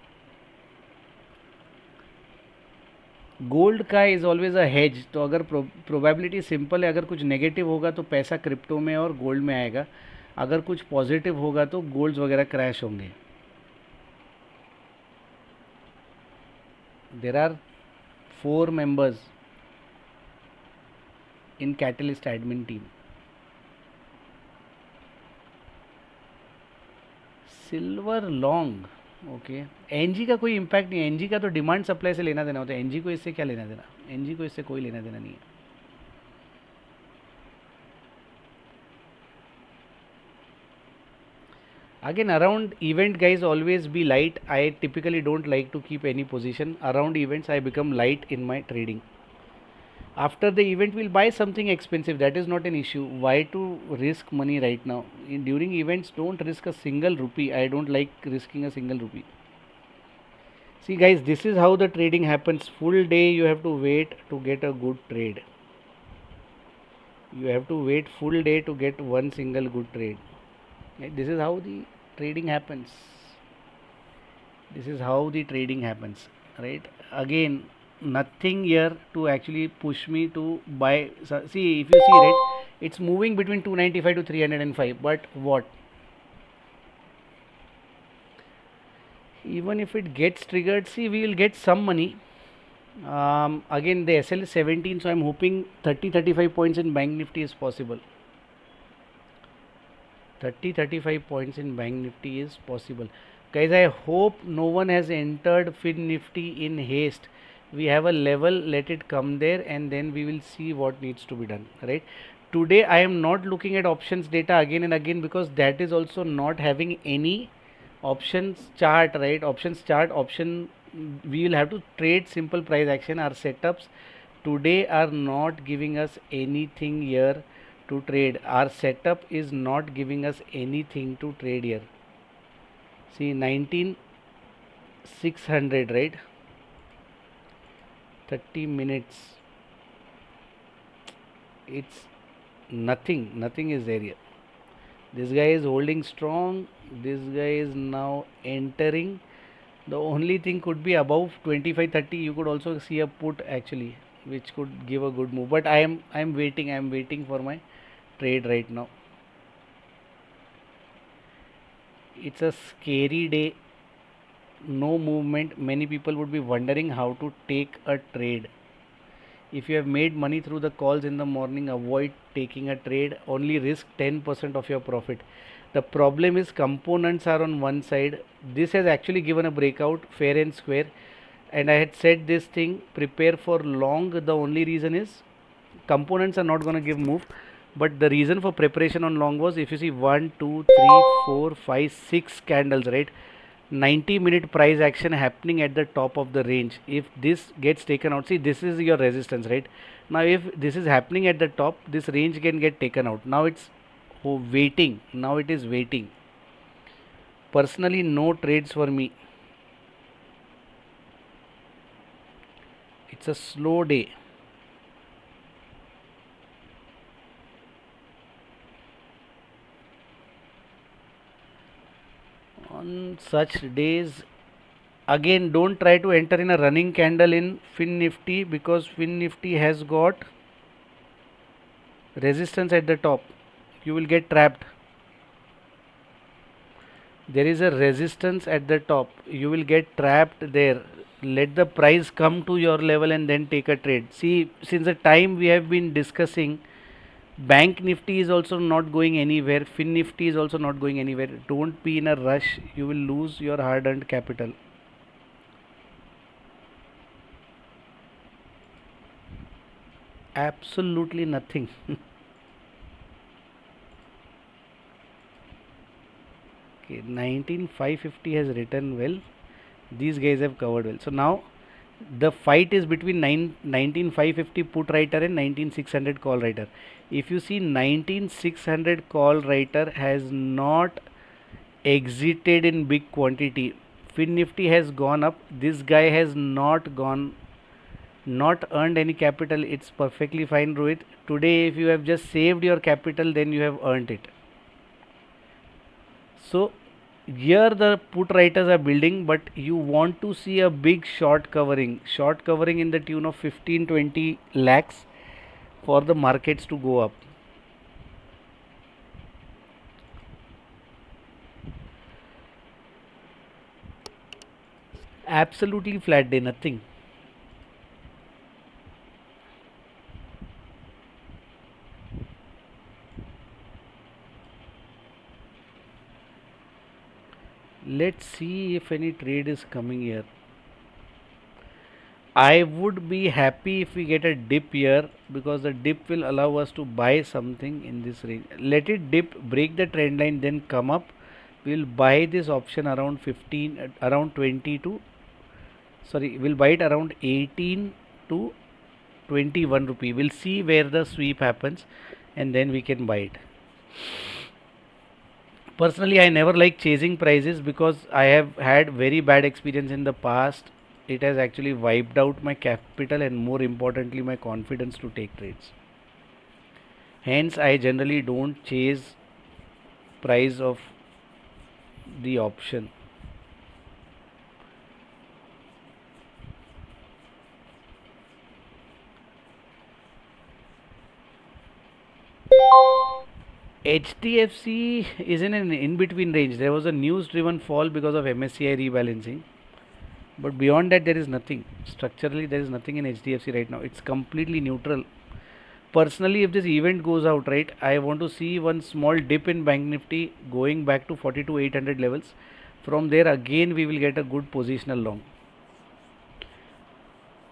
गोल्ड का इज़ ऑलवेज अ हेज. तो अगर प्रोबेबिलिटी सिंपल है, अगर कुछ नेगेटिव होगा तो पैसा क्रिप्टो में और गोल्ड में आएगा. अगर कुछ पॉजिटिव होगा तो गोल्ड्स वगैरह क्रैश होंगे. There are 4 members in Catalyst admin team. Silver long, okay. NG का कोई इम्पैक्ट नहीं है. एनजी का तो डिमांड सप्लाई से लेना देना होता है. एनजी को इससे क्या लेना देना. एनजी को इससे कोई लेना देना नहीं है. Again, around event guys always be light. I typically don't like to keep any position. Around events I become light in my trading. After the event we'll buy something expensive. That is not an issue. Why to risk money right now? During events don't risk a single rupee. I don't like risking a single rupee. See guys, this is how the trading happens. Full day you have to wait to get a good trade. You have to wait full day to get one single good trade. This is how the trading happens. This is how the trading happens, right? Again, nothing here to actually push me to buy. So, see, if you see, right, it's moving between 295 to 305. But what? Even if it gets triggered, see, we will get some money. Again, the SL is 17, so I'm hoping 30-35 points in bank nifty is possible. 30-35 points in bank nifty is possible. Guys, I hope no one has entered Finnifty in haste. We have a level, let it come there and then we will see what needs to be done, right? Today I am not looking at options data again and again because that is also not having any options chart, right? Options chart, option, we will have to trade simple price action. Our setups today are not giving us anything here to trade. Our setup is not giving us anything to trade here. See, 19,600, right? 30 minutes. It's nothing is there here. This guy is holding strong. This guy is now entering. The only thing could be above 25-30. You could also see a put actually, which could give a good move. But I am waiting for my trade right now. It's a scary day. No movement. Many people would be wondering how to take a trade. If you have made money through the calls in the morning, avoid taking a trade. Only risk 10% of your profit. The problem is components are on one side. This has actually given a breakout fair and square, and I had said this thing, prepare for long. The only reason is components are not going to give move. But the reason for preparation on long was, if you see 1 2 3 4 5 6 candles, right, 90-minute price action happening at the top of the range. If this gets taken out, see, this is your resistance, right? Now if this is happening at the top, this range can get taken out. Now it's waiting. Now it is waiting. Personally, no trades for me. It's a slow day. On such days, again, don't try to enter in a running candle in Finnifty, because Finnifty has got resistance at the top. You will get trapped. There is a resistance at the top. You will get trapped there. Let the price come to your level and then take a trade. See, since the time we have been discussing, BankNifty is also not going anywhere. Finnifty is also not going anywhere. Don't be in a rush. You will lose your hard-earned capital. Absolutely nothing. Okay, 19550 has written well. These guys have covered well. So now the fight is between 19550 put writer and 19600 call writer. If you see, 19600 call writer has not exited in big quantity. Finnifty has gone up. This guy has not earned any capital. It's perfectly fine, Rohit. Today, if you have just saved your capital, then you have earned it. So here the put writers are building, but you want to see a big short covering in the tune of 15-20 lakhs for the markets to go up. Absolutely flat day, nothing. Let's see if any trade is coming here. I would be happy if we get a dip here, because the dip will allow us to buy something in this range. Let it dip, break the trend line, then come up. We'll buy this option around 15, around 20 to, sorry, we'll buy it around 18 to 21 rupee. We'll see where the sweep happens and then we can buy it. Personally, I never like chasing prices because I have had very bad experience in the past. It has actually wiped out my capital and, more importantly, my confidence to take trades. Hence, I generally don't chase price of the option. HDFC is in an in-between range. There was a news-driven fall because of MSCI rebalancing. But beyond that, there is nothing. Structurally, there is nothing in HDFC right now. It's completely neutral. Personally, if this event goes out, right, I want to see one small dip in BankNifty going back to 42,800 levels. From there, again, we will get a good positional long.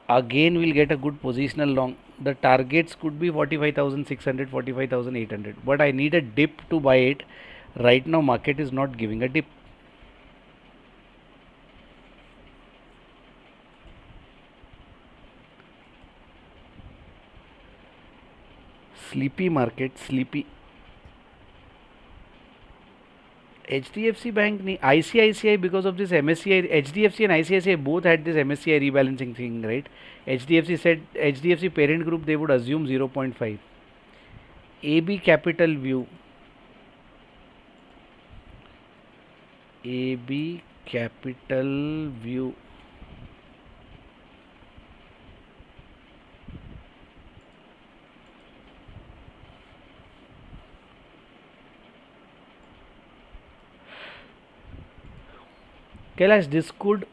Again, we'll get a good positional long. The targets could be 45,600, 45,800. But I need a dip to buy it. Right now, market is not giving a dip. Sleepy market, sleepy. HDFC Bank, ICICI, because of this MSCI, HDFC and ICICI both had this MSCI rebalancing thing, right? HDFC said, HDFC parent group, they would assume 0.5. AB Capital View. AB Capital View. Kailash, this could,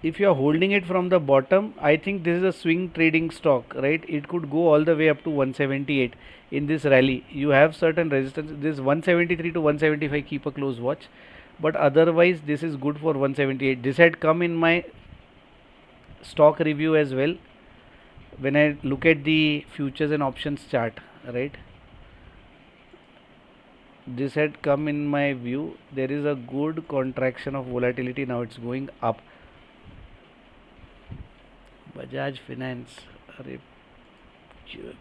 if you are holding it from the bottom, I think this is a swing trading stock, right? It could go all the way up to 178 in this rally. You have certain resistance. This 173 to 175, keep a close watch. But otherwise, this is good for 178. This had come in my stock review as well. when I look at the futures and options chart, right, this had come in my view. There is a good contraction of volatility. Now it's going up. Bajaj Finance. Arre,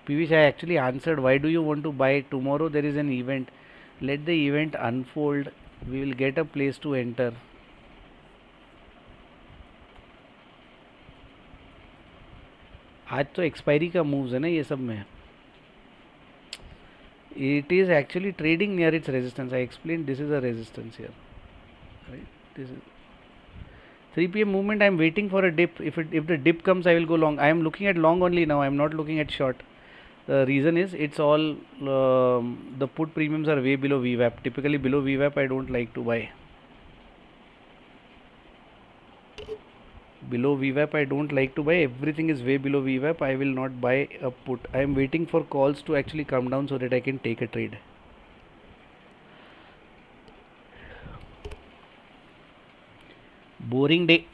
Piyush, I actually answered. Why do you want to buy? Tomorrow there is an event. Let the event unfold. We will get a place to enter. आज तो expiry का moves है ना ये सब में. It is actually trading near its resistance. I explained this is a resistance here. Right? This is 3 p.m. movement. I am waiting for a dip. If the dip comes, I will go long. I am looking at long only now. I am not looking at short. The reason is it's all the put premiums are way below VWAP. Typically below VWAP, I don't like to buy. Below VWAP, I don't like to buy. Everything is way below VWAP. I will not buy a put. I am waiting for calls to actually come down so that I can take a trade. Boring day.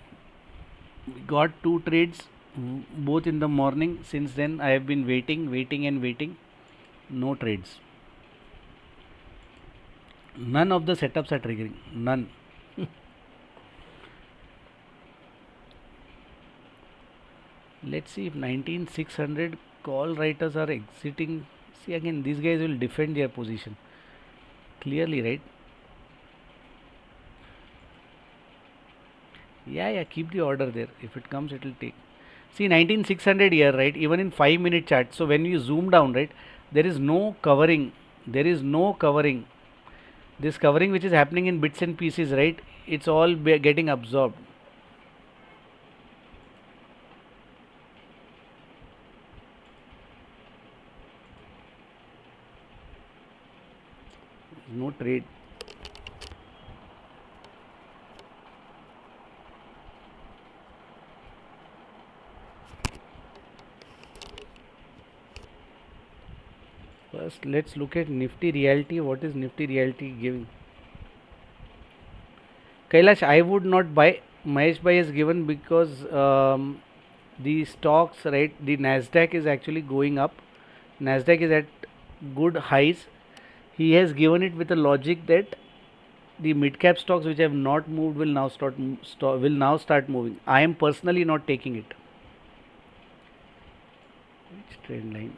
We got 2 trades, both in the morning. Since then, I have been waiting. No trades. None of the setups are triggering. None. Let's see if 19600 call writers are exiting. See, again, these guys will defend their position clearly, right? Yeah, keep the order there. If it comes, it will take. See, 19600 here, right? Even in 5-minute chart. So when you zoom down, right, there is no covering. This covering which is happening in bits and pieces, right? It's all getting absorbed. No trade. First, let's look at Nifty reality. What is Nifty reality giving? Kailash, I would not buy. Mahesh Bhai has given because the stocks, right? The Nasdaq is actually going up. Nasdaq is at good highs. He has given it with a logic that the mid cap stocks which have not moved will now start moving. I am personally not taking it. Which trend line?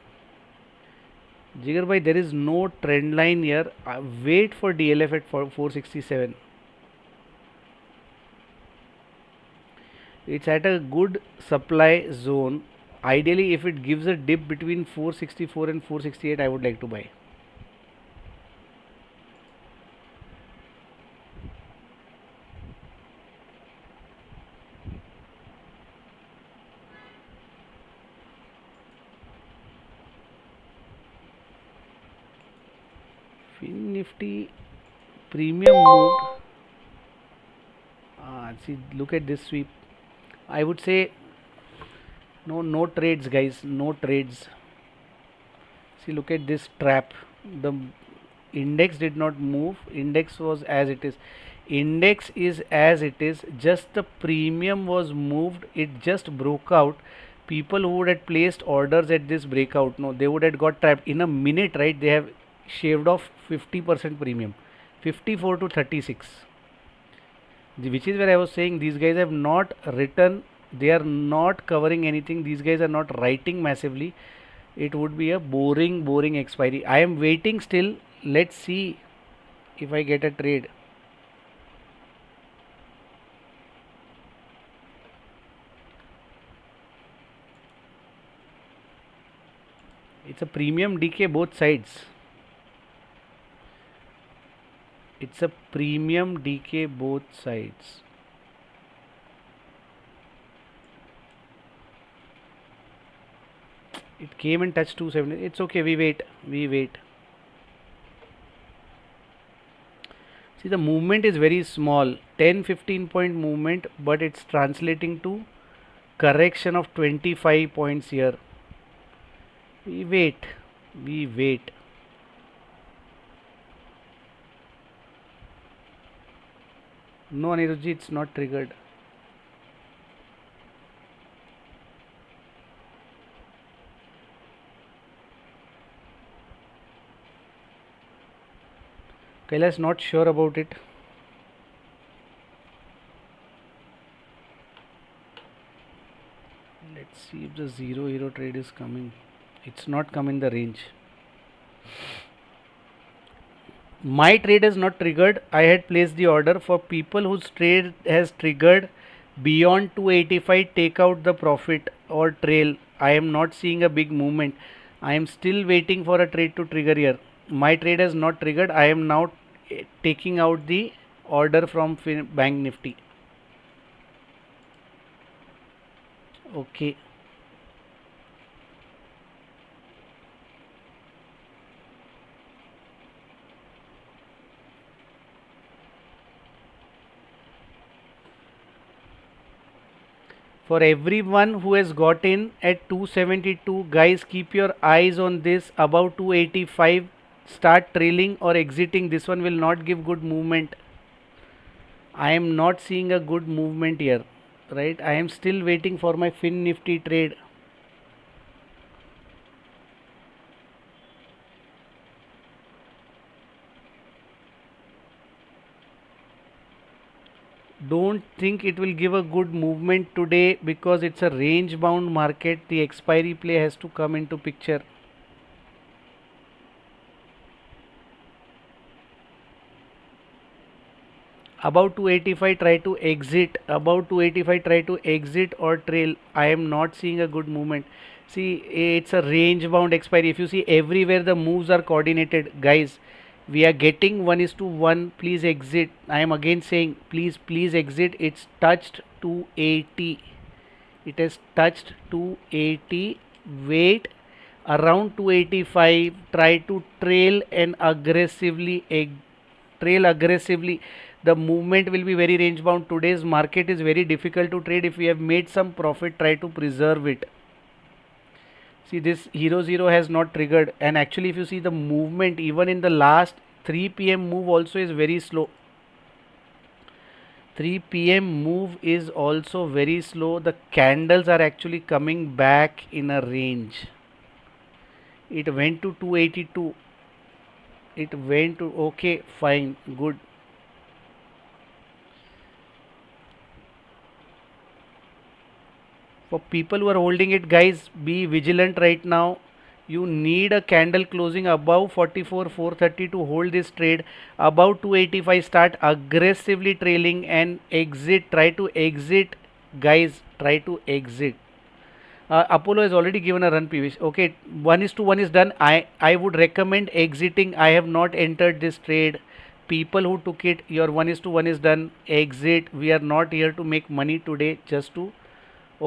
Jigar bhai, there is no trend line here. Wait for DLF at 467. It's at a good supply zone. Ideally, if it gives a dip between 464 and 468, I would like to buy. Finnifty premium moved. See, look at this sweep. I would say no trades, guys. No trades. See, look at this trap. The index did not move. Index was as it is. Index is as it is. Just the premium was moved. It just broke out. People who would have placed orders at this breakout, no, they would have got trapped in a minute, right? They have shaved off 50% premium, 54 to 36, which is where I was saying these guys have not written, they are not covering anything, these guys are not writing massively. It would be a boring expiry. I am waiting still. Let's see if I get a trade. It's a premium decay both sides. It's a premium decay both sides. It came and touched 270. It's okay. We wait. See, the movement is very small. 10-15 point movement, but it's translating to correction of 25 points here. We wait. No, Anirudhji, it's not triggered. Kailash, not sure about it. Let's see if the zero hero trade is coming. It's not come in the range. My trade has not triggered. I had placed the order. For people whose trade has triggered beyond 285, take out the profit or trail. I am not seeing a big movement. I am still waiting for a trade to trigger here. My trade has not triggered. I am now taking out the order from Bank Nifty. Okay. For everyone who has got in at 272, guys, keep your eyes on this. Above 285, start trailing or exiting. This one will not give good movement. I am not seeing a good movement here, right? I am still waiting for my Finnifty trade. Don't think it will give a good movement today because it's a range bound market. The expiry play has to come into picture. About 285, try to exit. About 285, try to exit or trail. I am not seeing a good movement. See, it's a range bound expiry. If you see, everywhere the moves are coordinated, guys, we are getting 1:1. Please exit. I am again saying, please exit. It's touched 280. It has touched 280. Wait around 285. Try to trail and aggressively trail aggressively. The movement will be very range bound. Today's market is very difficult to trade. If we have made some profit, try to preserve it. See, this HeroZero has not triggered, and actually if you see the movement even in the last 3 p.m. move also is very slow. 3 p.m. move is also very slow. The candles are actually coming back in a range. It went to 282. It went to, okay, fine, good. For people who are holding it, guys, be vigilant right now. You need a candle closing above 44,430 to hold this trade. Above 285, start aggressively trailing and exit. Try to exit, guys. Try to exit. Apollo has already given a run PV. Okay, 1:1 is done. I would recommend exiting. I have not entered this trade. People who took it, your 1:1 is done. Exit. We are not here to make money today. Just to,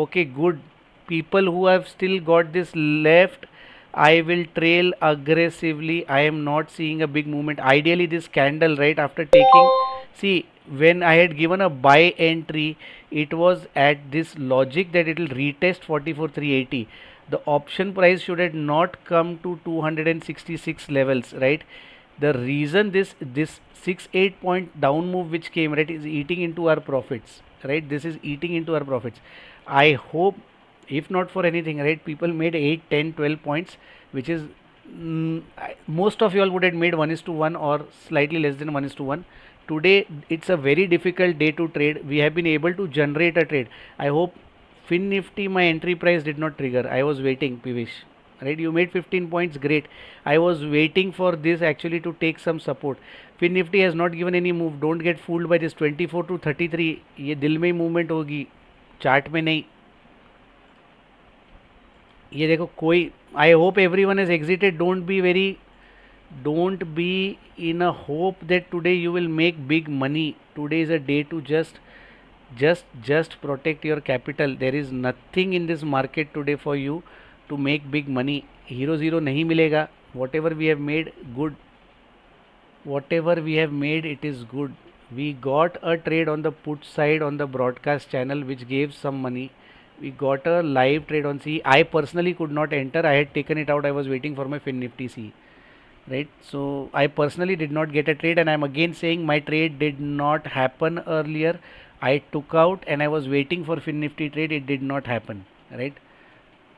okay, good. People who have still got this left, I will trail aggressively. I am not seeing a big movement. Ideally this candle, right, after taking, see, when I had given a buy entry, it was at this logic that it will retest 44,380. The option price should have not come to 266 levels, right? The reason this 6-8 point down move which came, right, is eating into our profits, right? This is eating into our profits. I hope, if not for anything, right, people made 8, 10, 12 points, which is most of you all would have made 1:1 or slightly less than 1:1. Today it's a very difficult day to trade. We have been able to generate a trade. I hope Finnifty, my entry price did not trigger. I was waiting, Pivish, right? You made 15 points, great. I was waiting for this actually to take some support. Finnifty has not given any move. Don't get fooled by this 24 to 33. ये दिल में ही movement होगी, chart में नहीं. ये देखो कोई, I hope everyone has exited. Don't be in a hope that today you will make big money. Today is a day to just protect your capital. There is nothing in this market today for you to make big money. HeroZero नहीं मिलेगा. Whatever we have made, good. Whatever we have made, it is good. We got a trade on the put side on the broadcast channel which gave some money. We got a live trade on C. I personally could not enter. I had taken it out. I was waiting for my Finnifty C, right? So I personally did not get a trade, and I'm again saying my trade did not happen earlier. I took out and I was waiting for Finnifty trade. It did not happen, right?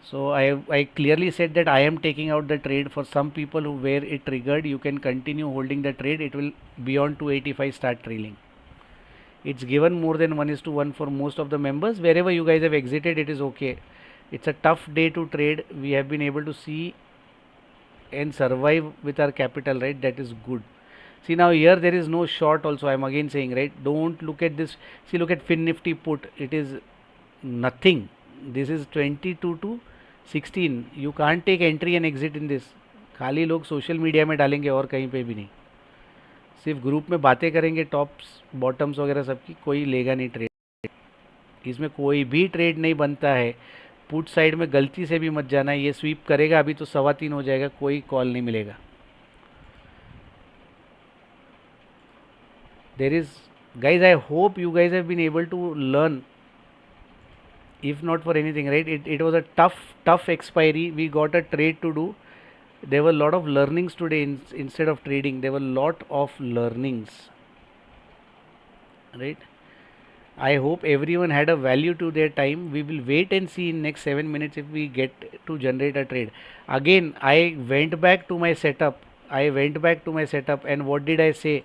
So I clearly said that I am taking out the trade. For some people who where it triggered, you can continue holding the trade. It will beyond 285 start trailing. It's given more than 1:1 for most of the members. Wherever you guys have exited, it is okay. It's a tough day to trade. We have been able to see and survive with our capital, right? That is good. See, now here there is no short also. I'm again saying, right? Don't look at this. See, look at Finnifty put. It is nothing. This is 22 to 16. You can't take entry and exit in this. खाली लोग social media में डालेंगे और कहीं पे भी नहीं. सिर्फ ग्रुप में बातें करेंगे टॉप्स बॉटम्स वगैरह सबकी. कोई लेगा नहीं ट्रेड. इसमें कोई भी ट्रेड नहीं बनता है. पुट साइड में गलती से भी मत जाना. ये स्वीप करेगा अभी तो 3:15 हो जाएगा. कोई कॉल नहीं मिलेगा. There is, guys, I hope you guys have been able to learn, if not for anything, right? It was a tough expiry. We got a trade to do. There were a lot of learnings today. Instead of trading, there were a lot of learnings, right? I hope everyone had a value to their time. We will wait and see in next 7 minutes if we get to generate a trade. Again, I went back to my setup. And what did I say?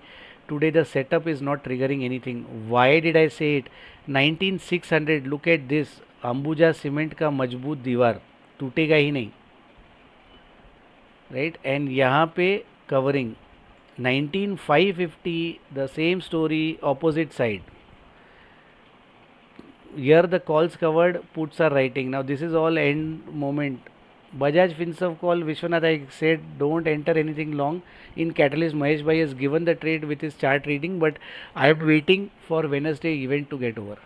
Today the setup is not triggering anything. Why did I say it? 19600. Look at this. Ambuja cement का मजबूत दीवार टूटेगा ही नहीं, right? And यहाँ पे covering 19550. The same story opposite side. Here the calls covered, puts are writing. Now this is all end moment. Bajaj Finserv call, Vishwanath, I said don't enter anything long. In Catalyst, Mahesh Bhai has given the trade with his chart reading, but I am waiting for Wednesday event to get over.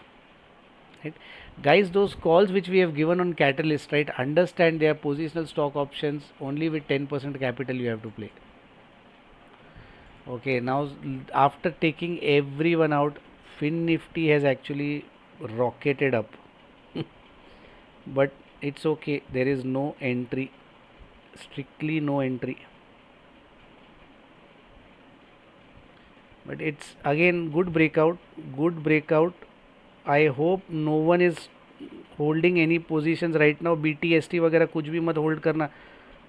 Right? Guys, those calls which we have given on Catalyst, right, understand they are positional stock options. Only with 10% capital you have to play. Okay, now after taking everyone out, Finnifty has actually rocketed up. But it's okay, there is no entry, strictly no entry. But it's again good breakout. I hope no one is holding any positions right now. BTST वगैरह कुछ भी मत hold करना.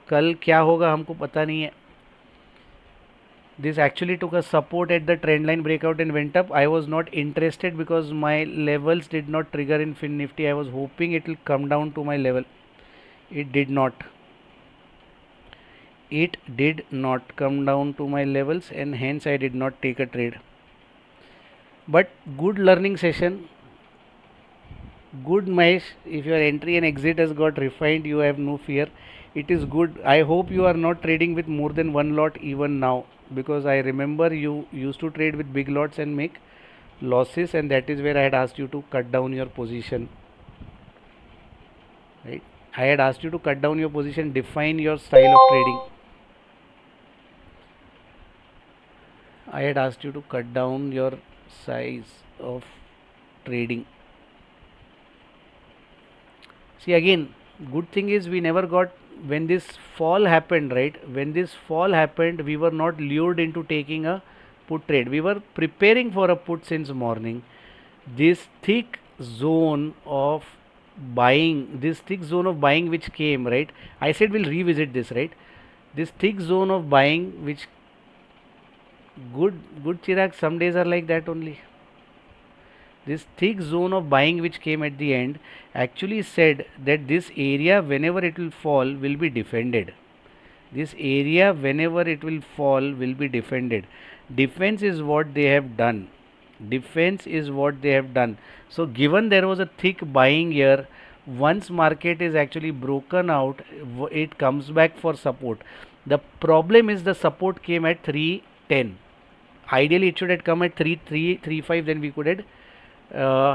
कल क्या होगा हमको पता नहीं है. This actually took a support at the trend line breakout and went up. I was not interested because my levels did not trigger in Finnifty. I was hoping it will come down to my level. It did not. It did not come down to my levels, and hence I did not take a trade. But good learning session. Good, Mahesh. If your entry and exit has got refined, you have no fear. It is good. I hope you are not trading with more than one lot even now, because I remember you used to trade with big lots and make losses, and that is where I had asked you to cut down your position, right? I had asked you to cut down your position, define your style of trading. I had asked you to cut down your size of trading. See, again, good thing is we never got, when this fall happened, right? When this fall happened, we were not lured into taking a put trade. We were preparing for a put since morning. This thick zone of buying, which came, right? I said we'll revisit this, right? This thick zone of buying, which good Chirag, some days are like that only. This thick zone of buying which came at the end actually said that this area, whenever it will fall, will be defended. This area, whenever it will fall, will be defended. Defense is what they have done. So given there was a thick buying here, once market is actually broken out, it comes back for support. The problem is the support came at 310. Ideally it should have come at 3335, then we could have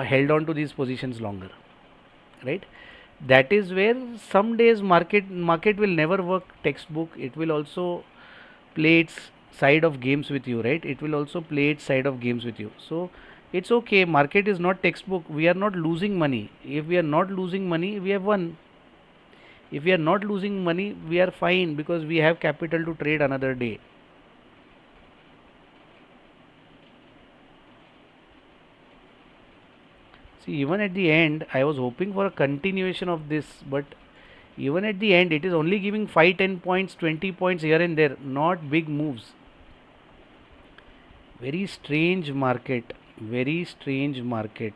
held on to these positions longer, right? That is where some days market will never work textbook. It will also play its side of games with you, right? So it's okay. Market is not textbook. We are not losing money. If we are not losing money, we have won. If we are not losing money, we are fine, because we have capital to trade another day. See, even at the end, I was hoping for a continuation of this, but Even at the end, it is only giving 5, 10 points, 20 points here and there, not big moves. Very strange market. Very strange market.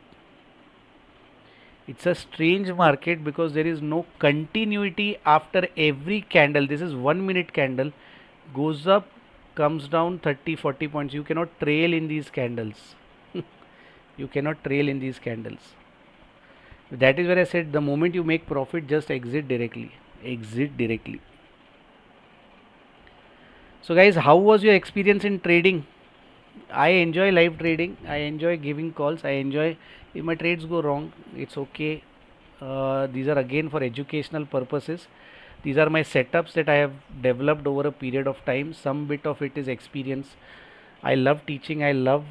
It's a strange market because there is no continuity after every candle. This is 1 minute candle, goes up, comes down 30, 40 points. You cannot trail in these candles. You cannot trail in these candles. That is where I said the moment you make profit, just exit directly. Exit directly. So guys, how was your experience in trading? I enjoy live trading. I enjoy giving calls. I enjoy if my trades go wrong, it's okay. These are again for educational purposes. These are my setups that I have developed over a period of time. Some bit of it is experience. I love teaching. I love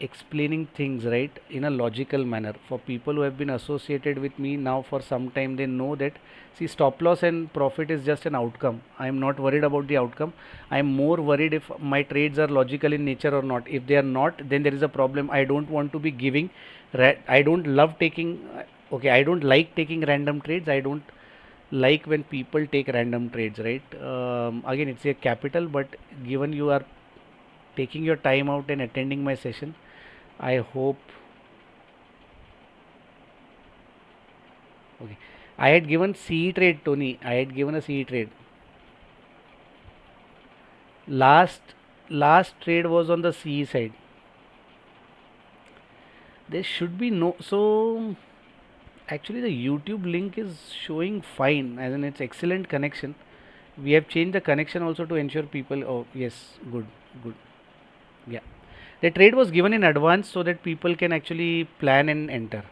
explaining things right in a logical manner. For people who have been associated with me now for some time, they know that see, stop loss and profit is just an outcome. I am not worried about the outcome. I am more worried if my trades are logical in nature or not. If they are not, then there is a problem. I don't want to be giving I don't love taking okay, I don't like taking random trades. I don't like when people take random trades, right? Again, it's a capital, but given you are taking your time out and attending my session, I hope. Okay, I had given CE trade, Tony. I had given a CE trade. Last trade was on the CE side. There should be no. So actually, the YouTube link is showing fine, as in it's excellent connection. We have changed the connection also to ensure people. Oh yes, good, good. Yeah, the trade was given in advance so that people can actually plan and enter.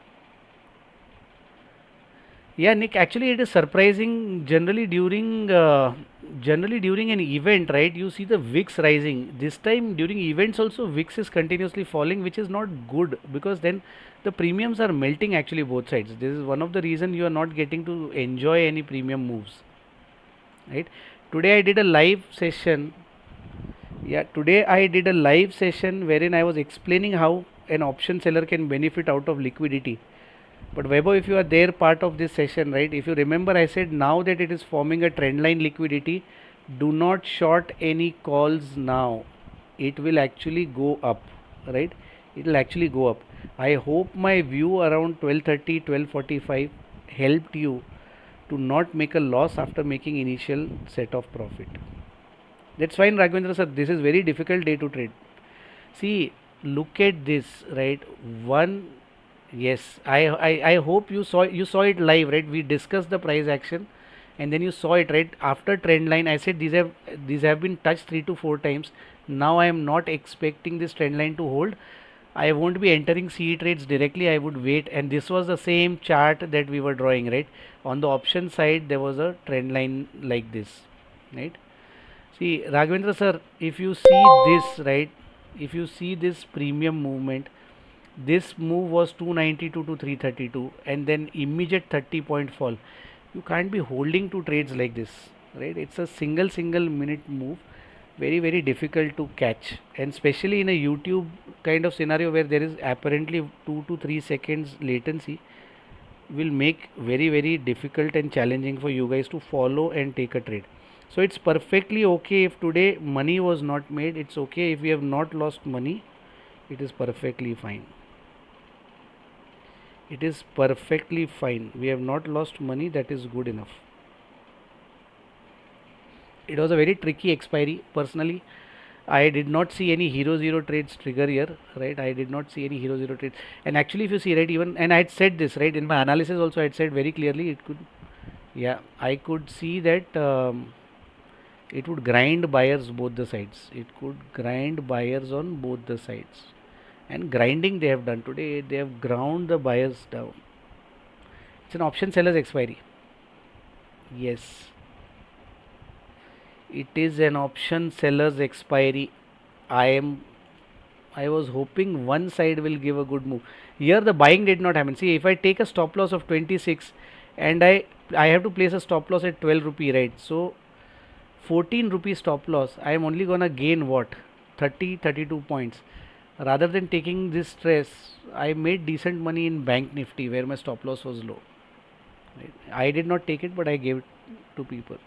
Yeah, Nick. Actually, it is surprising. Generally during an event, right? You see the VIX rising. This time during events also VIX is continuously falling, which is not good because then the premiums are melting actually both sides. This is one of the reason you are not getting to enjoy any premium moves, right? Today I did a live session. Yeah, today I did a live session wherein I was explaining how an option seller can benefit out of liquidity. But Vaibhav, if you are there part of this session, right? If you remember, I said now that it is forming a trend line liquidity, do not short any calls now. It will actually go up, right? It will actually go up. I hope my view around 12:30, 12:45 helped you to not make a loss after making initial set of profit. That's fine, Raghavendra sir. This is very difficult day to trade. See, look at this, right? One. Yes, I hope you saw it live, right? We discussed the price action, and then you saw it, right? After trend line, I said these have been touched 3 to 4 times. Now I am not expecting this trend line to hold. I won't be entering CE trades directly. I would wait, and this was the same chart that we were drawing, right? On the option side, there was a trend line like this, right? See, Raghavendra sir, if you see this, right? If you see this premium movement, this move was 292 to 332 and then immediate 30-point fall. You can't be holding two trades like this, right? It's a single minute move, very difficult to catch, and especially in a YouTube kind of scenario where there is apparently 2 to 3 seconds latency, will make very difficult and challenging for you guys to follow and take a trade. So it's perfectly okay if today money was not made. It's okay if we have not lost money. It is perfectly fine. It is perfectly fine. We have not lost money. That is good enough. It was a very tricky expiry. Personally, I did not see any HeroZero trades trigger here, right? I did not see any HeroZero trades. And actually, if you see, right, even, and I had said this, right, in my analysis also, I had said very clearly it could, yeah, I could see that it would grind buyers both the sides. It could grind buyers on both the sides. And grinding they have done today. They have ground the buyers down. It's an option seller's expiry. Yes. It is an option seller's expiry. I was hoping one side will give a good move. Here the buying did not happen. See, if I take a stop loss of 26 and I have to place a stop loss at 12 rupee, right? So 14 rupee stop loss, I am only gonna gain what? 32 points. Rather than taking this stress, I made decent money in BankNifty where my stop loss was low. Right? I did not take it, but I gave it to people.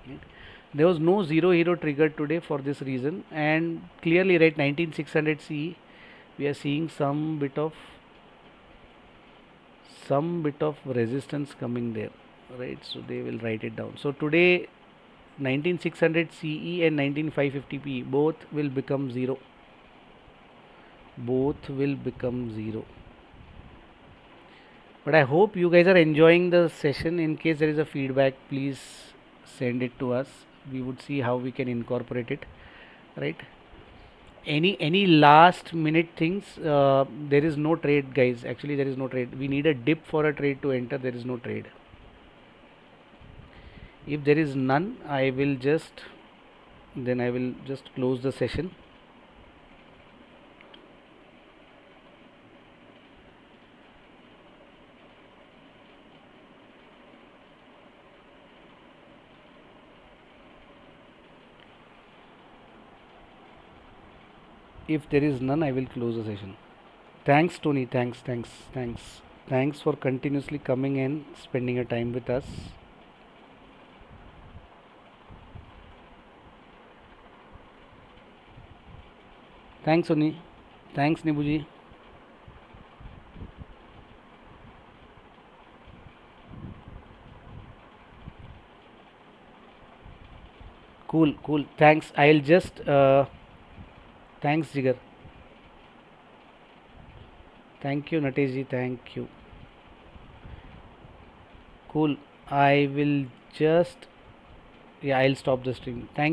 Right? There was no zero hero triggered today for this reason, and clearly, right, 19600 CE, we are seeing some bit of resistance coming there, right? So they will write it down. So today 19600 CE and 19550 PE both will become zero. Both will become zero. But I hope you guys are enjoying the session. In case there is a feedback, please send it to us. We would see how we can incorporate it, right? Any last minute things? There is no trade, guys. Actually, there is no trade. We need a dip for a trade to enter. There is no trade. If there is none, I will just close the session. If there is none, I will close the session. Thanks, Tony. Thanks for continuously coming and spending your time with us. Thanks, Tony. Thanks, Nibuji. Cool. Thanks. I'll just thanks, Jigar. Thank you, Nateshji. Thank you. Cool. I will just, yeah, I'll stop the stream. Thank you.